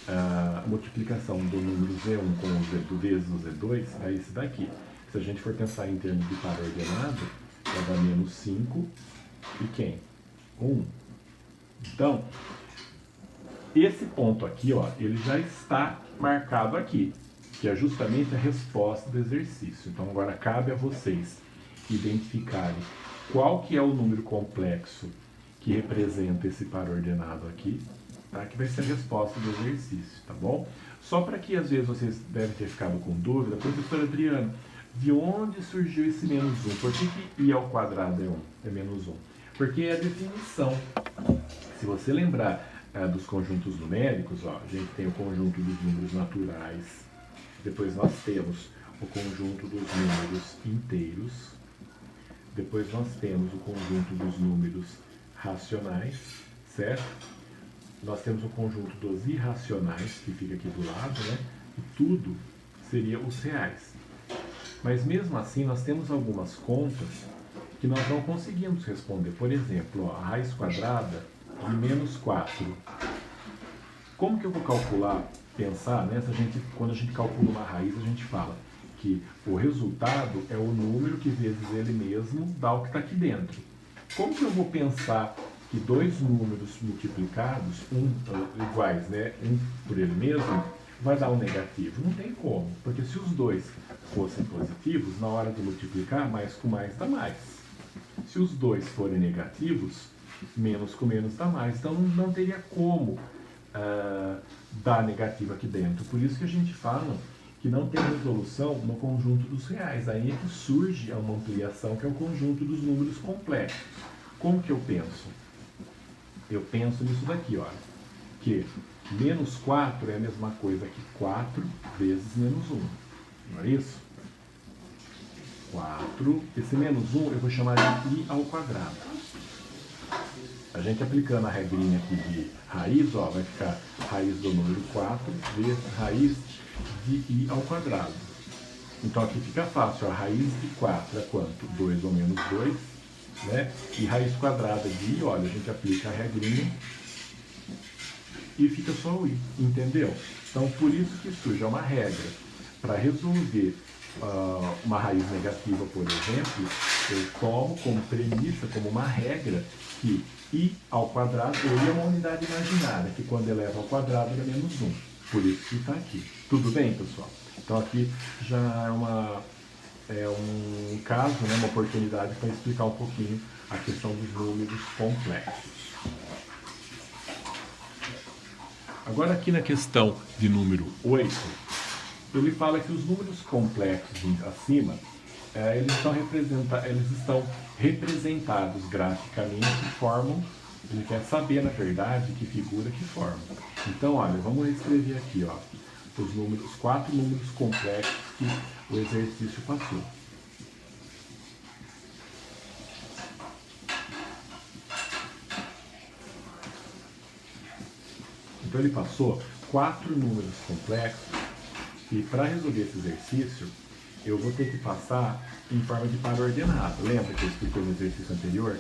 a multiplicação do número Z1 com o Z2 vezes o Z2 é esse daqui. Se a gente for pensar em termos de par ordenado, vai dar menos 5 e quem? 1. Então, esse ponto aqui, ó, ele já está marcado aqui, que é justamente a resposta do exercício. Então, agora cabe a vocês identificarem qual que é o número complexo que representa esse par ordenado aqui, tá? Que vai ser a resposta do exercício, tá bom? Só para que às vezes vocês devem ter ficado com dúvida, professor Adriano, de onde surgiu esse menos 1? Por que i ao quadrado é menos 1? Porque é a definição. Se você lembrar dos conjuntos numéricos, ó, a gente tem o conjunto dos números naturais, depois nós temos o conjunto dos números inteiros, depois nós temos o conjunto dos números racionais, certo? Nós temos o conjunto dos irracionais, que fica aqui do lado, né? E tudo seria os reais. Mas mesmo assim, nós temos algumas contas que nós não conseguimos responder. Por exemplo, ó, a raiz quadrada de menos 4. Como que eu vou calcular, pensar, né? Quando a gente calcula uma raiz, a gente fala que o resultado é o número que vezes ele mesmo dá o que está aqui dentro. Como que eu vou pensar que dois números multiplicados, iguais, né? Um por ele mesmo, vai dar um negativo? Não tem como, porque se os dois fossem positivos, na hora de multiplicar, mais com mais dá mais. Se os dois forem negativos, menos com menos dá mais. Então não teria como dar negativo aqui dentro. Por isso que a gente fala que não tem resolução no conjunto dos reais. Aí é que surge uma ampliação, que é o conjunto dos números complexos. Como que eu penso? Eu penso nisso daqui, olha, que menos 4 é a mesma coisa que 4 vezes menos 1. Não é isso? 4, esse menos 1 eu vou chamar de i ao quadrado. A gente aplicando a regrinha aqui de raiz, ó, vai ficar raiz do número 4 vezes raiz de i ao quadrado. Então aqui fica fácil, a raiz de 4 é quanto? 2 ou menos 2, né? E raiz quadrada de i, olha, a gente aplica a regrinha e fica só o i, entendeu? Então por isso que surge uma regra. Para resolver uma raiz negativa, por exemplo, eu tomo como premissa, como uma regra, que i ao quadrado, i é uma unidade imaginária, que quando eleva ao quadrado é menos 1. Por isso que está aqui. Tudo bem, pessoal? Então aqui já é um caso, né, uma oportunidade para explicar um pouquinho a questão dos números complexos. Agora aqui na questão de número 8, ele fala que os números complexos acima, eles estão representados graficamente e formam, ele quer saber, na verdade, que figura que forma. Então, olha, vamos reescrever aqui, ó, os 4 números complexos que o exercício passou. Então, ele passou 4 números complexos e para resolver esse exercício, eu vou ter que passar em forma de par ordenado. Lembra que eu expliquei no exercício anterior?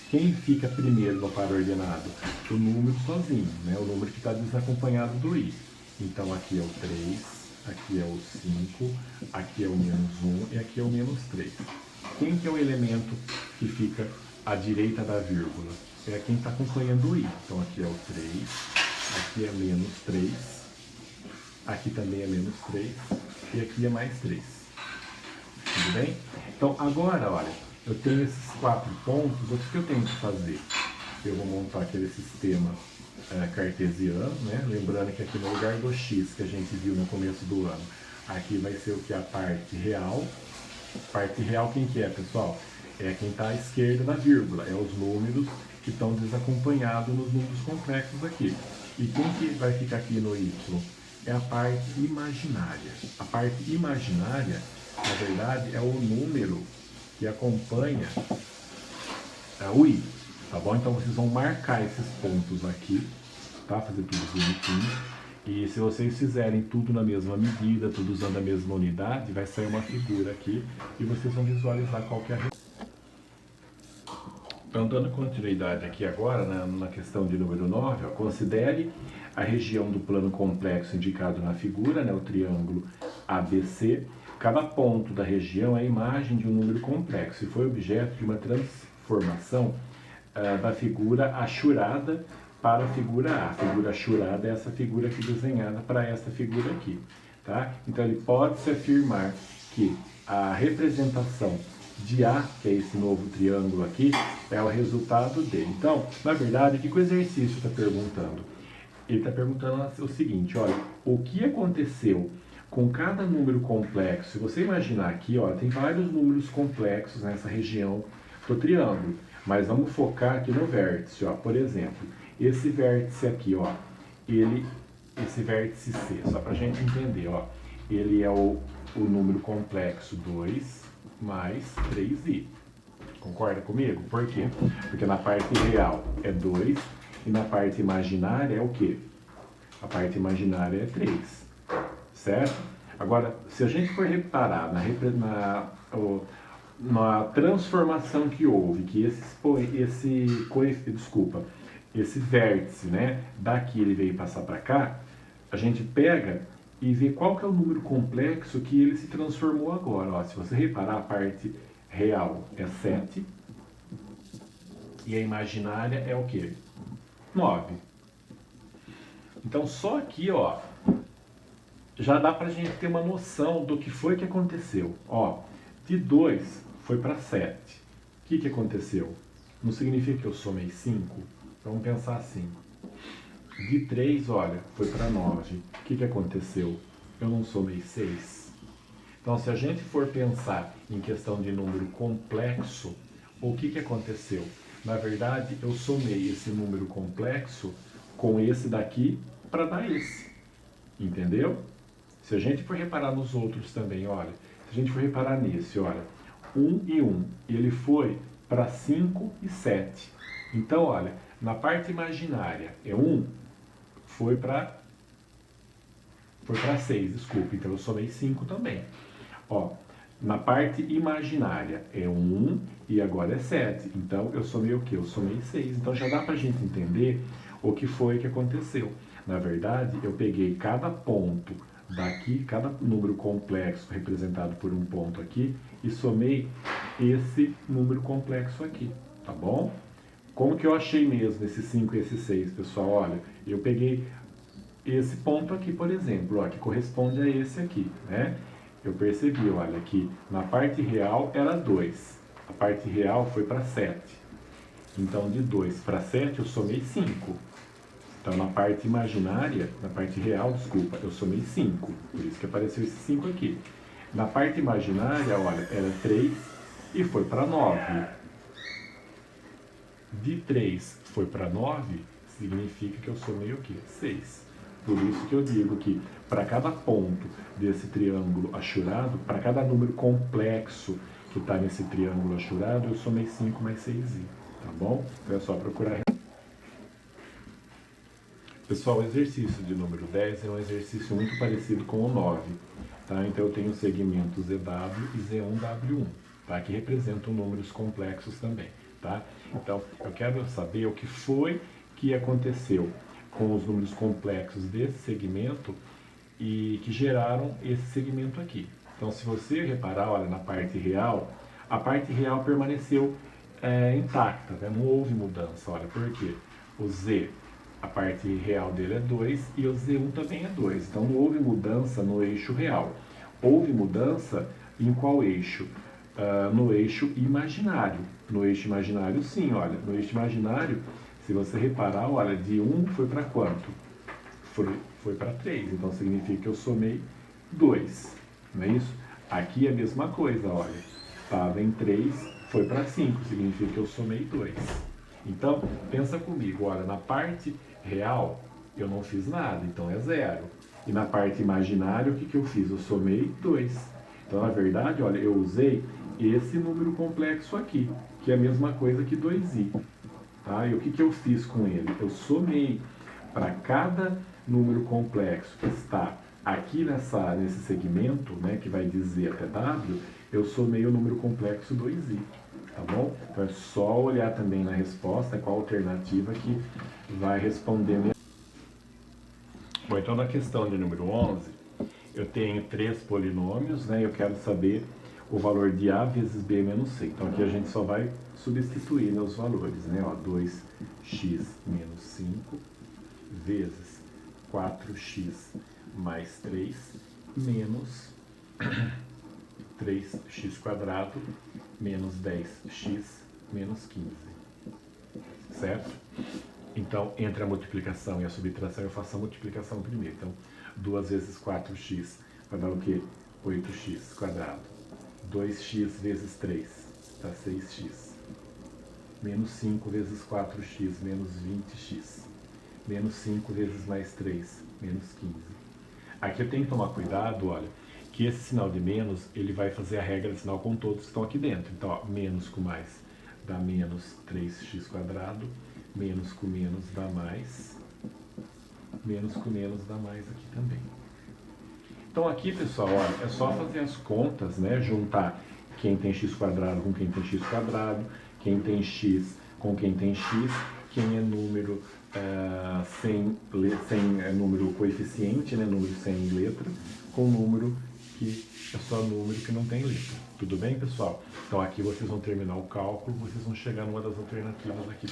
Quem fica primeiro no par ordenado? O número sozinho, né? O número que está desacompanhado do i. Então aqui é o 3, aqui é o 5, aqui é o menos 1 e aqui é o menos 3. Quem que é o elemento que fica à direita da vírgula? É quem está acompanhando o i. Então aqui é o 3, aqui é menos 3, aqui também é menos 3 e aqui é mais 3. Tudo bem? Então agora, olha, eu tenho esses 4 pontos, o que eu tenho que fazer? Eu vou montar aquele sistema cartesiano, né? Lembrando que aqui no lugar do x que a gente viu no começo do ano, aqui vai ser o que? A parte real. Parte real quem que é, pessoal? É quem está à esquerda da vírgula, é os números que estão desacompanhados nos números complexos aqui. E quem que vai ficar aqui no y? É a parte imaginária. A parte imaginária, na verdade, é o número que acompanha o i, tá bom? Então vocês vão marcar esses pontos aqui, tá? Fazer tudo bonitinho. E se vocês fizerem tudo na mesma medida, tudo usando a mesma unidade, vai sair uma figura aqui e vocês vão visualizar qual que é a... Então, dando continuidade aqui agora, na questão de número 9, ó, considere a região do plano complexo indicado na figura, né, o triângulo ABC. Cada ponto da região é a imagem de um número complexo e foi objeto de uma transformação da figura achurada para a figura A. A figura achurada é essa figura aqui desenhada para essa figura aqui. Tá? Então, ele pode-se afirmar que a representação de A, que é esse novo triângulo aqui, é o resultado dele. Então, na verdade, o que o exercício está perguntando? Ele está perguntando o seguinte, olha, o que aconteceu com cada número complexo? Se você imaginar aqui, ó, tem vários números complexos nessa região do triângulo, mas vamos focar aqui no vértice, ó. Por exemplo, esse vértice aqui, ó, esse vértice C, só para a gente entender, ó, ele é o número complexo 2 mais 3i. Concorda comigo? Por quê? Porque na parte real é 2 e na parte imaginária é o quê? A parte imaginária é 3, certo? Agora, se a gente for reparar na transformação que houve, que esse vértice, né, daqui ele veio passar para cá, a gente pega e vê qual que é o número complexo que ele se transformou agora. Ó, se você reparar, a parte real é 7 e a imaginária é o quê? 9. Então, só aqui, ó, já dá pra gente ter uma noção do que foi que aconteceu. Ó, de 2 foi para 7. O que aconteceu? Não significa que eu somei 5? Vamos pensar assim. De 3, olha, foi para 9. O que aconteceu? Eu não somei 6. Então, se a gente for pensar em questão de número complexo, o que aconteceu? Na verdade, eu somei esse número complexo com esse daqui para dar esse. Entendeu? Se a gente for reparar nos outros também, olha, se a gente for reparar nesse, olha, 1 e 1, ele foi para 5 e 7. Então, olha, na parte imaginária é 1, foi para 6, desculpa, então eu somei 5 também. Ó, na parte imaginária é 1 e agora é 7, então eu somei o quê? Eu somei 6, então já dá pra gente entender o que foi que aconteceu. Na verdade, eu peguei cada ponto daqui, cada número complexo representado por um ponto aqui, e somei esse número complexo aqui, tá bom? Como que eu achei mesmo esse 5 e esse 6, pessoal? Olha, eu peguei esse ponto aqui, por exemplo, ó, que corresponde a esse aqui, né? Eu percebi, olha, que na parte real era 2, a parte real foi para 7. Então, de 2 para 7, eu somei 5. Então, na parte imaginária, na parte real, desculpa, eu somei 5. Por isso que apareceu esse 5 aqui. Na parte imaginária, olha, era 3 e foi para 9. De 3 foi para 9, significa que eu somei o quê? 6. Por isso que eu digo que para cada ponto desse triângulo achurado, para cada número complexo que está nesse triângulo achurado, eu somei 5 mais 6i, tá bom? Então é só procurar. Pessoal, o exercício de número 10 é um exercício muito parecido com o 9. Tá? Então eu tenho segmentos ZW e Z1W1, tá? Que representam números complexos também. Tá? Então eu quero saber o que foi que aconteceu com os números complexos desse segmento e que geraram esse segmento aqui. Então se você reparar, olha, na parte real, a parte real permaneceu intacta, né? Não houve mudança. Olha, por quê? O Z, a parte real dele é 2 e o Z1 também é 2. Então não houve mudança no eixo real. Houve mudança em qual eixo? No eixo imaginário. No eixo imaginário, sim, olha. No eixo imaginário, se você reparar, olha, de 1 foi para quanto? Foi para 3. Então significa que eu somei 2. Não é isso? Aqui é a mesma coisa, olha. Estava em 3, foi para 5. Significa que eu somei 2. Então, pensa comigo, olha, na parte real eu não fiz nada, então é 0. E na parte imaginária, o que eu fiz? Eu somei 2. Então, na verdade, olha, eu usei esse número complexo aqui, que é a mesma coisa que 2i. Tá? E o que eu fiz com ele? Eu somei para cada número complexo que está aqui nesse segmento, né, que vai dizer até W, eu somei o número complexo 2i. Tá bom? Então é só olhar também na resposta qual a alternativa que vai responder. Bom, então na questão de número 11, eu tenho 3 polinômios, né? Eu quero saber o valor de A vezes B menos C. Então aqui a gente só vai substituir, né, os valores, né? Ó, 2x menos 5 vezes 4x mais 3 menos 3x quadrado menos 10x menos 15. Certo? Então, entre a multiplicação e a subtração, eu faço a multiplicação primeiro. Então, 2 vezes 4x vai dar o quê? 8x quadrado. 2x vezes 3 dá 6x. Menos 5 vezes 4x, menos 20x. Menos 5 vezes mais 3, menos 15. Aqui eu tenho que tomar cuidado, olha, que esse sinal de menos, ele vai fazer a regra de sinal com todos que estão aqui dentro. Então, ó, menos com mais dá menos 3x quadrado, menos com menos dá mais, menos com menos dá mais aqui também. Então aqui, pessoal, olha, é só fazer as contas, né? Juntar quem tem x quadrado com quem tem x quadrado, quem tem x com quem tem x, quem é número sem número coeficiente, né? Número sem letra, com número que é só número que não tem letra. Tudo bem, pessoal? Então aqui vocês vão terminar o cálculo, vocês vão chegar numa das alternativas aqui.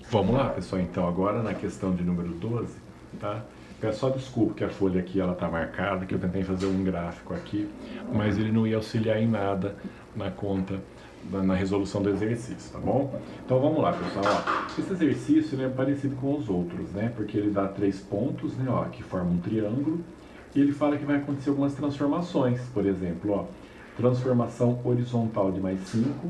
Vamos lá, pessoal, então agora na questão de número 12, tá? Peço só desculpa que a folha aqui ela tá marcada, que eu tentei fazer um gráfico aqui, mas ele não ia auxiliar em nada na conta, na resolução do exercício, tá bom? Então vamos lá, pessoal, ó. Esse exercício ele é parecido com os outros, né? Porque ele dá 3 pontos, né, ó, que formam um triângulo, e ele fala que vai acontecer algumas transformações, por exemplo, ó, transformação horizontal de mais 5,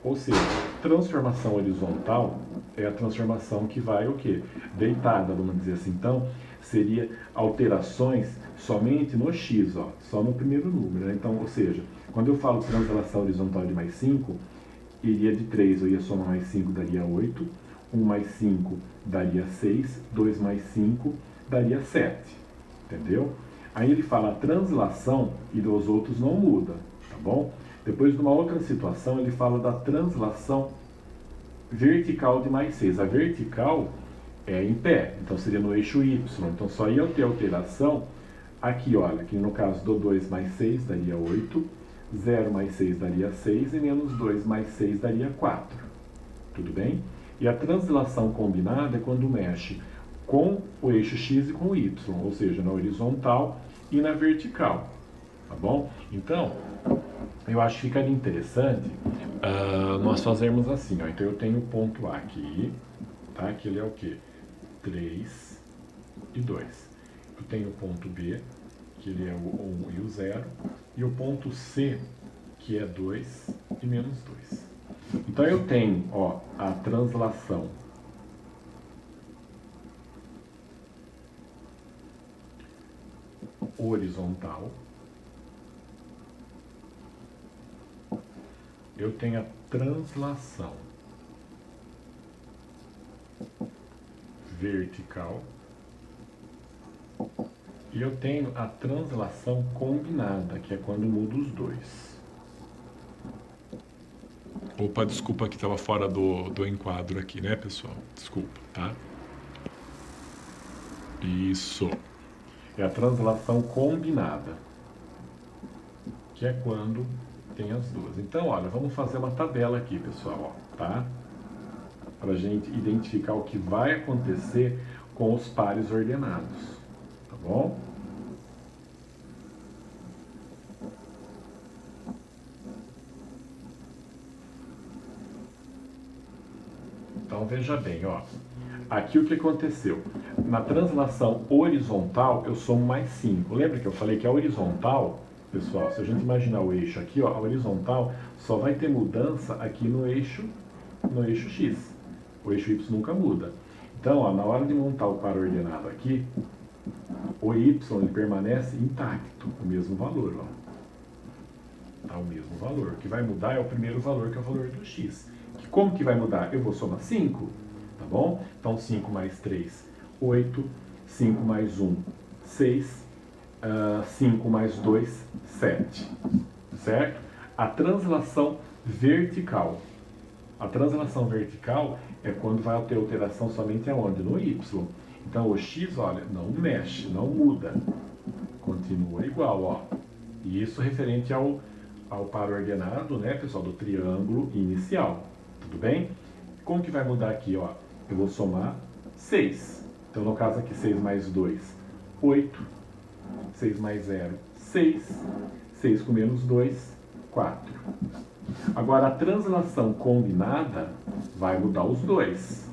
ou seja, transformação horizontal é a transformação que vai o quê? Deitada, vamos dizer assim. Então, seria alterações somente no x, ó, só no primeiro número, né? Então, ou seja, quando eu falo translação horizontal de mais 5, iria de 3, eu ia somar mais 5, daria 8, 1 mais 5 daria 6, 2 mais 5 daria 7, entendeu? Aí ele fala a translação e dos outros não muda, tá bom? Depois, numa outra situação, ele fala da translação vertical de mais 6. A vertical é em pé, então seria no eixo Y. Então só ia ter alteração aqui, olha, que no caso do 2 mais 6 daria 8, 0 mais 6 daria 6 e menos 2 mais 6 daria 4. Tudo bem? E a translação combinada é quando mexe com o eixo X e com o Y, ou seja, na horizontal e na vertical. Tá bom? Então, eu acho que ficaria interessante nós fazermos assim, ó. Então eu tenho o ponto A aqui, tá? Que ele é o quê? 3 e 2. Eu tenho o ponto B, que ele é o 1 e o 0, e o ponto C, que é 2 e menos 2. Então eu tenho, ó, a translação horizontal, eu tenho a translação vertical E eu tenho a translação combinada, que é quando muda os dois. Opa, desculpa que estava fora do enquadro aqui, né, pessoal? Desculpa, tá? Isso. É a translação combinada, que é quando tem as duas. Então, olha, vamos fazer uma tabela aqui, pessoal, ó, tá? Para a gente identificar o que vai acontecer com os pares ordenados, tá bom? Então, veja bem, ó. Aqui o que aconteceu? Na translação horizontal, eu somo mais 5. Lembra que eu falei que a horizontal, pessoal, se a gente imaginar o eixo aqui, ó, a horizontal só vai ter mudança aqui no eixo X. O eixo Y nunca muda. Então, ó, na hora de montar o par ordenado aqui, o Y ele permanece intacto, o mesmo valor, ó. Tá o mesmo valor. O que vai mudar é o primeiro valor, que é o valor do X. Como que vai mudar? Eu vou somar 5, tá bom? Então, 5 mais 3, 8. 5 mais 1, 6. 5 mais 2, 7. Certo? A translação vertical. A translação vertical é quando vai ter alteração somente aonde? No Y. Então, o X, olha, não mexe, não muda. Continua igual, ó. E isso referente ao par ordenado, né, pessoal, do triângulo inicial. Tudo bem? Como que vai mudar aqui, ó? Eu vou somar 6. Então, no caso aqui, 6 mais 2, 8. 6 mais 0, 6. 6 com menos 2, 4. Agora, a translação combinada vai mudar os dois,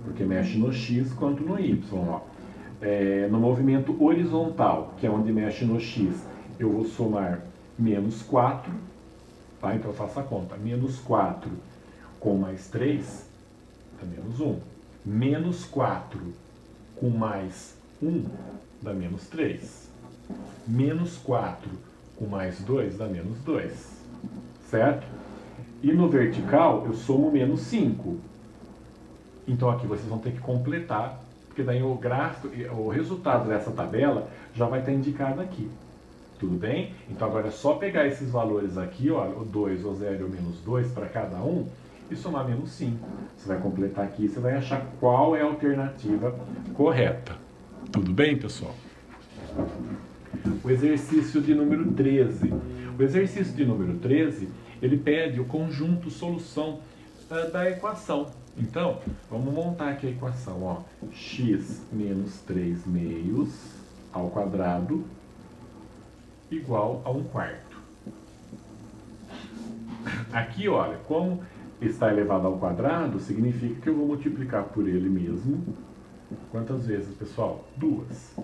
porque mexe no X quanto no Y, ó. No movimento horizontal, que é onde mexe no X, eu vou somar menos 4, tá? Então, eu faço a conta. Menos 4 com mais 3 dá menos 1. Menos 4 com mais 1 dá menos 3. Menos 4 com mais 2 dá menos 2. Certo? E no vertical eu somo menos 5. Então aqui vocês vão ter que completar, porque daí o gráfico, o resultado dessa tabela já vai estar indicado aqui. Tudo bem? Então agora é só pegar esses valores aqui, ó, o 2, o 0 e o menos 2 para cada um, e somar menos 5. Você vai completar aqui e você vai achar qual é a alternativa correta. Tudo bem, pessoal? O exercício de número 13. O exercício de número 13, ele pede o conjunto solução da equação. Então, vamos montar aqui a equação, ó. X menos 3 meios ao quadrado igual a 1/4. Aqui, olha, como está elevado ao quadrado, significa que eu vou multiplicar por ele mesmo. Quantas vezes, pessoal? 2.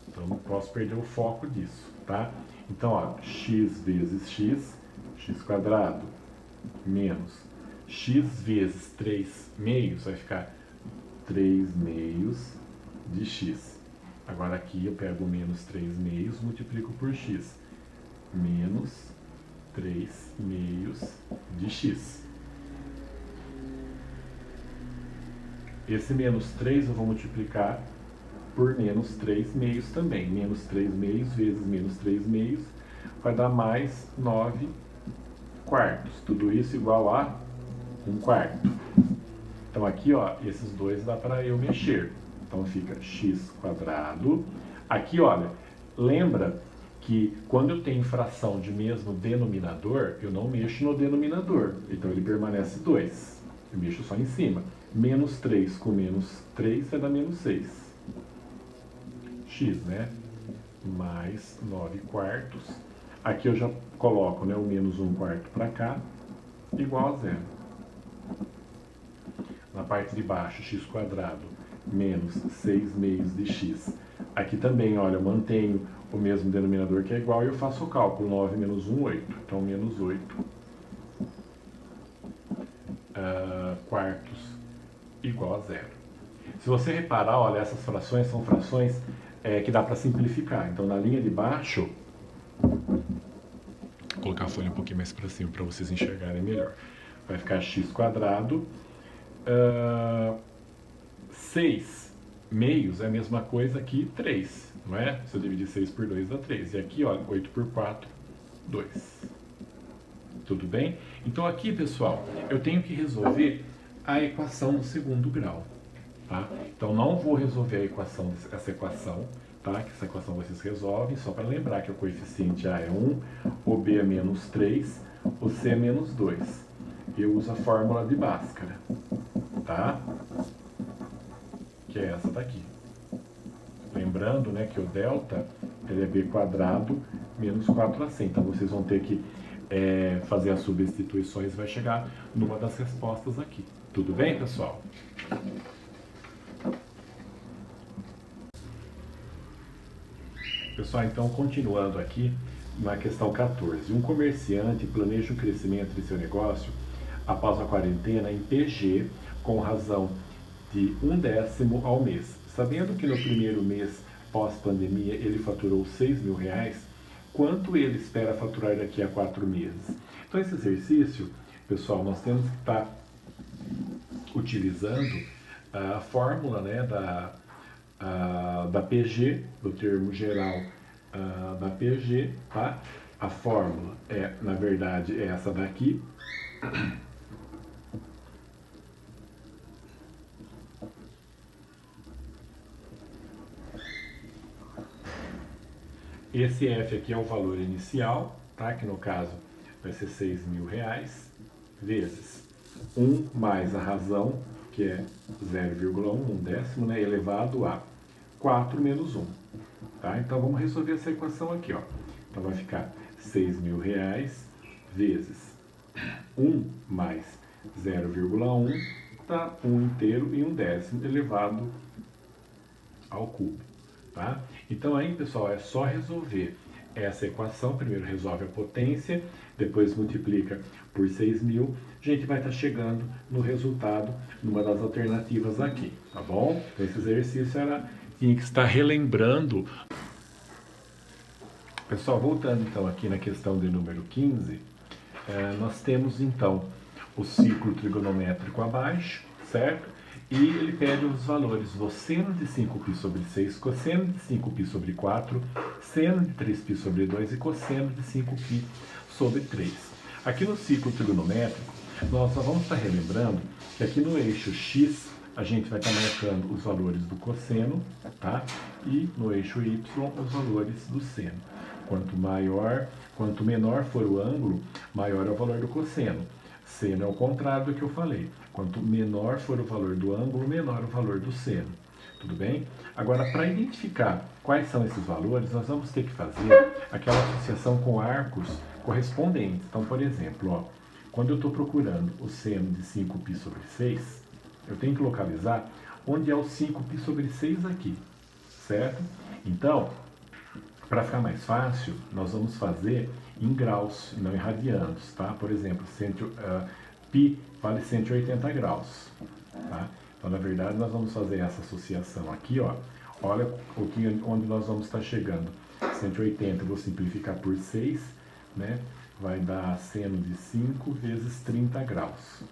Então, não posso perder o foco disso, tá? Então, ó, x vezes x, x quadrado, menos x vezes 3 meios, vai ficar 3 meios de x. Agora aqui eu pego menos 3 meios, multiplico por x. Menos 3 meios de x. Esse menos 3 eu vou multiplicar por menos 3 meios também. Menos 3 meios vezes menos 3 meios vai dar mais 9/4. Tudo isso igual a 1/4. Então aqui, ó, esses dois dá para eu mexer. Então fica x quadrado. Aqui, olha, lembra que quando eu tenho fração de mesmo denominador, eu não mexo no denominador. Então ele permanece 2. Eu mexo só em cima. Menos 3 com menos 3 vai dar menos 6. X, né? Mais 9/4. Aqui eu já coloco, né, o menos 1/4 para cá, igual a 0. Na parte de baixo, x quadrado menos 6 meios de x. Aqui também, olha, eu mantenho o mesmo denominador que é igual e eu faço o cálculo. 9 menos 1, 8. Então, menos 8 quartos igual a 0. Se você reparar, olha, essas frações são frações que dá para simplificar. Então, na linha de baixo, vou colocar a folha um pouquinho mais para cima para vocês enxergarem melhor. Vai ficar x quadrado, 6 meios é a mesma coisa que 3, não é? Se eu dividir 6 por 2 dá 3. E aqui, olha, 8 por 4, 2. Tudo bem? Então aqui, pessoal, eu tenho que resolver a equação do segundo grau. Tá? Então não vou resolver essa equação, tá? Que essa equação vocês resolvem, só para lembrar que o coeficiente A é 1, o B é menos 3, o C é menos 2. Eu uso a fórmula de Bhaskara, tá? Que é essa daqui. Lembrando, né, que o delta ele é B quadrado menos 4AC. Então vocês vão ter que fazer as substituições, vai chegar numa das respostas aqui. Tudo bem, pessoal? Pessoal, então continuando aqui na questão 14. Um comerciante planeja o crescimento de seu negócio após a quarentena em PG com razão de 1/10 ao mês. Sabendo que no primeiro mês pós-pandemia ele faturou R$6.000, quanto ele espera faturar daqui a 4 meses? Então esse exercício, pessoal, nós temos que estar utilizando a fórmula, né, da PG, do termo geral da PG, tá? A fórmula é, na verdade, é essa daqui. Esse F aqui é o valor inicial, tá? Que no caso vai ser R$6.000, vezes 1 mais a razão, que é 0,1, 1/10, né? Elevado a 4 menos 1. Tá? Então vamos resolver essa equação aqui, ó. Então vai ficar R$6.000 vezes 1 mais 0,1, tá? 1 inteiro e 1/10 elevado ao cubo. Tá? Então aí, pessoal, é só resolver essa equação. Primeiro resolve a potência, depois multiplica por 6.000. A gente vai estar chegando no resultado numa das alternativas aqui, tá bom? Então esse exercício tinha que estar relembrando. Pessoal, voltando então aqui na questão de número 15, nós temos então o ciclo trigonométrico abaixo, certo? E ele pede os valores do seno de 5π sobre 6, cosseno de 5π sobre 4, seno de 3π sobre 2 e cosseno de 5π sobre 3. Aqui no ciclo trigonométrico, nós só vamos estar relembrando que aqui no eixo X, a gente vai estar marcando os valores do cosseno, tá? E no eixo Y, os valores do seno. Quanto menor for o ângulo, maior é o valor do cosseno. Seno é o contrário do que eu falei. Quanto menor for o valor do ângulo, menor o valor do seno. Tudo bem? Agora, para identificar quais são esses valores, nós vamos ter que fazer aquela associação com arcos correspondentes. Então, por exemplo, ó, quando eu estou procurando o seno de 5π sobre 6, eu tenho que localizar onde é o 5π sobre 6 aqui, certo? Então, para ficar mais fácil, nós vamos fazer em graus e não em radianos, tá? Por exemplo, π vale 180 graus, tá? Então, na verdade, nós vamos fazer essa associação aqui, ó. Olha onde nós vamos estar chegando. 180 eu vou simplificar por 6, né? Vai dar seno de 5 vezes 30 graus.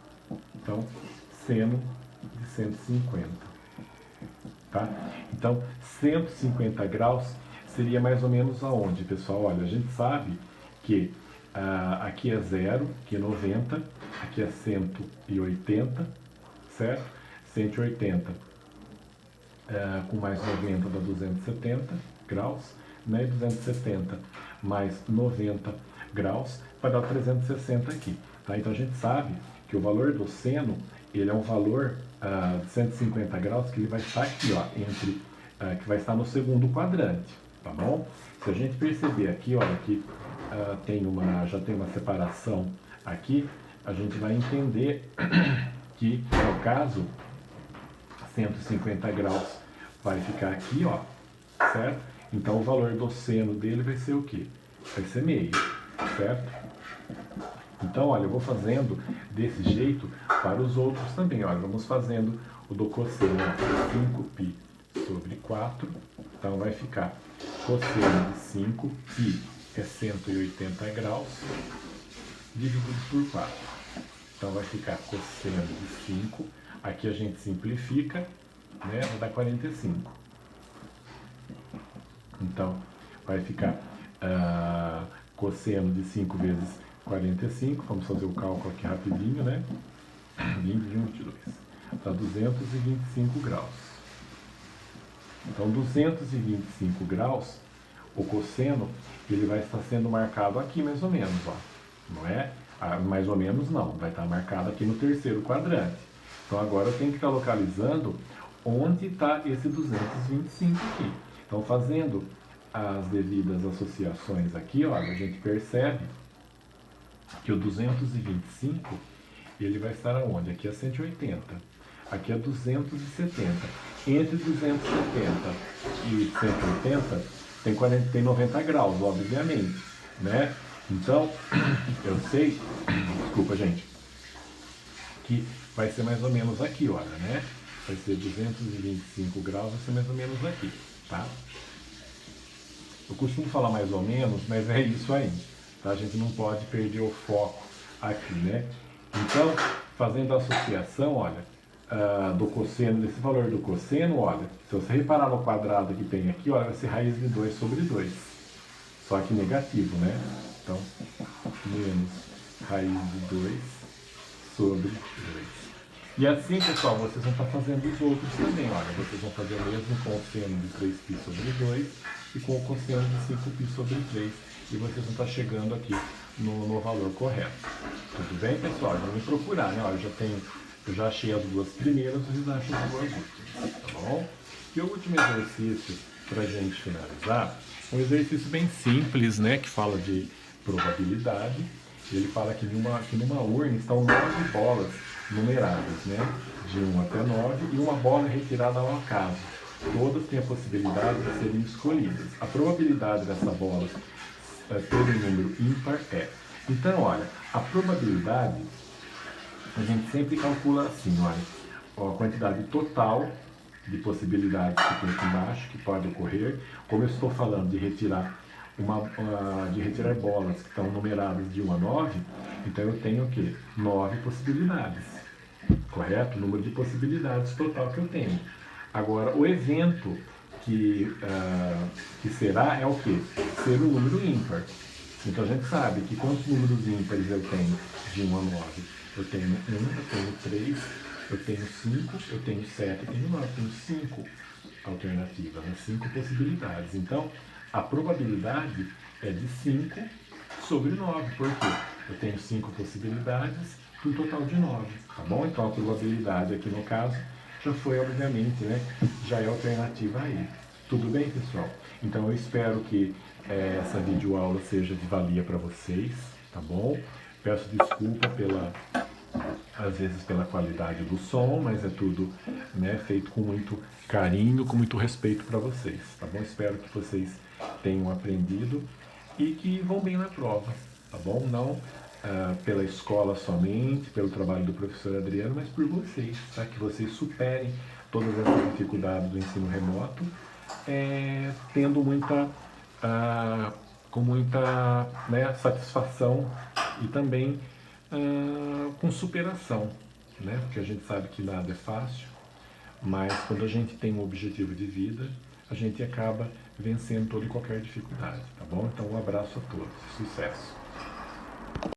Então, seno de 150, tá? Então, 150 graus seria mais ou menos aonde, pessoal? Olha, a gente sabe que aqui é 0, aqui é 90, aqui é 180, certo? 180 com mais 90 dá 270 graus, né? 270 mais 90 graus vai dar 360 aqui, tá? Então a gente sabe que o valor do seno, ele é um valor de 150 graus que ele vai estar aqui, ó, que vai estar no segundo quadrante, tá bom? Se a gente perceber aqui, olha, que já tem uma separação aqui, a gente vai entender que, no caso, 150 graus vai ficar aqui, ó, certo? Então o valor do seno dele vai ser o quê? Vai ser meio, certo? Então, olha, eu vou fazendo desse jeito para os outros também. Olha, vamos fazendo o do cosseno de 5π sobre 4. Então, vai ficar cosseno de 5π é 180 graus, dividido por 4. Então, vai ficar cosseno de 5. Aqui a gente simplifica, né? Vai dar 45. Então, vai ficar cosseno de 5 vezes 45, vamos fazer o cálculo aqui rapidinho, né? 20 de 22, dá 225 graus. Então, 225 graus, o cosseno, ele vai estar sendo marcado aqui mais ou menos, ó. Não é? Mais ou menos não, vai estar marcado aqui no terceiro quadrante. Então, agora eu tenho que estar localizando onde está esse 225 aqui. Então, fazendo as devidas associações aqui, olha, a gente percebe que o 225, ele vai estar aonde? Aqui é 180, aqui é 270. Entre 270 e 180 tem 90 graus, obviamente, né? Então, eu sei, desculpa, gente, que vai ser mais ou menos aqui, olha, né? Vai ser 225 graus, vai ser mais ou menos aqui, tá? Eu costumo falar mais ou menos, mas é isso aí, tá? A gente não pode perder o foco aqui, né? Então, fazendo a associação, olha, do cosseno, desse valor do cosseno, olha, se você reparar no quadrado que tem aqui, olha, vai ser raiz de 2 sobre 2, só que negativo, né? Então, menos raiz de 2 sobre 2. E assim, pessoal, vocês vão estar fazendo os outros também, olha, vocês vão fazer o mesmo com o cosseno de 3π sobre 2 e com o cosseno de 5π sobre 3, e vocês vão estar chegando aqui no valor correto. Tudo bem, pessoal? Vão me procurar, né? Olha, eu já achei as duas primeiras, vocês acham as duas últimas, tá bom? E o último exercício, para a gente finalizar, é um exercício bem simples, né? Que fala de probabilidade. Ele fala que numa urna estão 9 bolas numeradas, né? De 1 até 9, e uma bola é retirada ao acaso. Todas têm a possibilidade de serem escolhidas. A probabilidade dessa bola ter um número ímpar é. Então, olha, a probabilidade a gente sempre calcula assim, olha, a quantidade total de possibilidades que tem aqui embaixo, que pode ocorrer. Como eu estou falando de retirar bolas que estão numeradas de 1 a 9, então eu tenho o quê? 9 possibilidades, correto? O número de possibilidades total que eu tenho. Agora, o evento que será é o quê? Ser um número ímpar. Então a gente sabe que quantos números ímpares eu tenho de 1 a 9? Eu tenho 1, eu tenho 3, eu tenho 5, eu tenho 7, eu tenho 9, eu tenho 5 alternativas, né? 5 possibilidades. Então, a probabilidade é de 5 sobre 9, porque eu tenho 5 possibilidades para um total de 9, tá bom? Então a probabilidade aqui no caso já foi, obviamente, né? Já é a alternativa aí. Tudo bem, pessoal? Então eu espero que essa videoaula seja de valia para vocês, tá bom? Peço desculpa às vezes pela qualidade do som, mas é tudo, né, feito com muito carinho, com muito respeito para vocês, tá bom? Espero que vocês tenham aprendido e que vão bem na prova, tá bom? Não pela escola somente, pelo trabalho do professor Adriano, mas por vocês, tá? Que vocês superem todas essas dificuldades do ensino remoto, tendo com muita, né, satisfação e também com superação, né? Porque a gente sabe que nada é fácil, mas quando a gente tem um objetivo de vida, a gente acaba vencendo toda e qualquer dificuldade, tá bom? Então um abraço a todos, sucesso!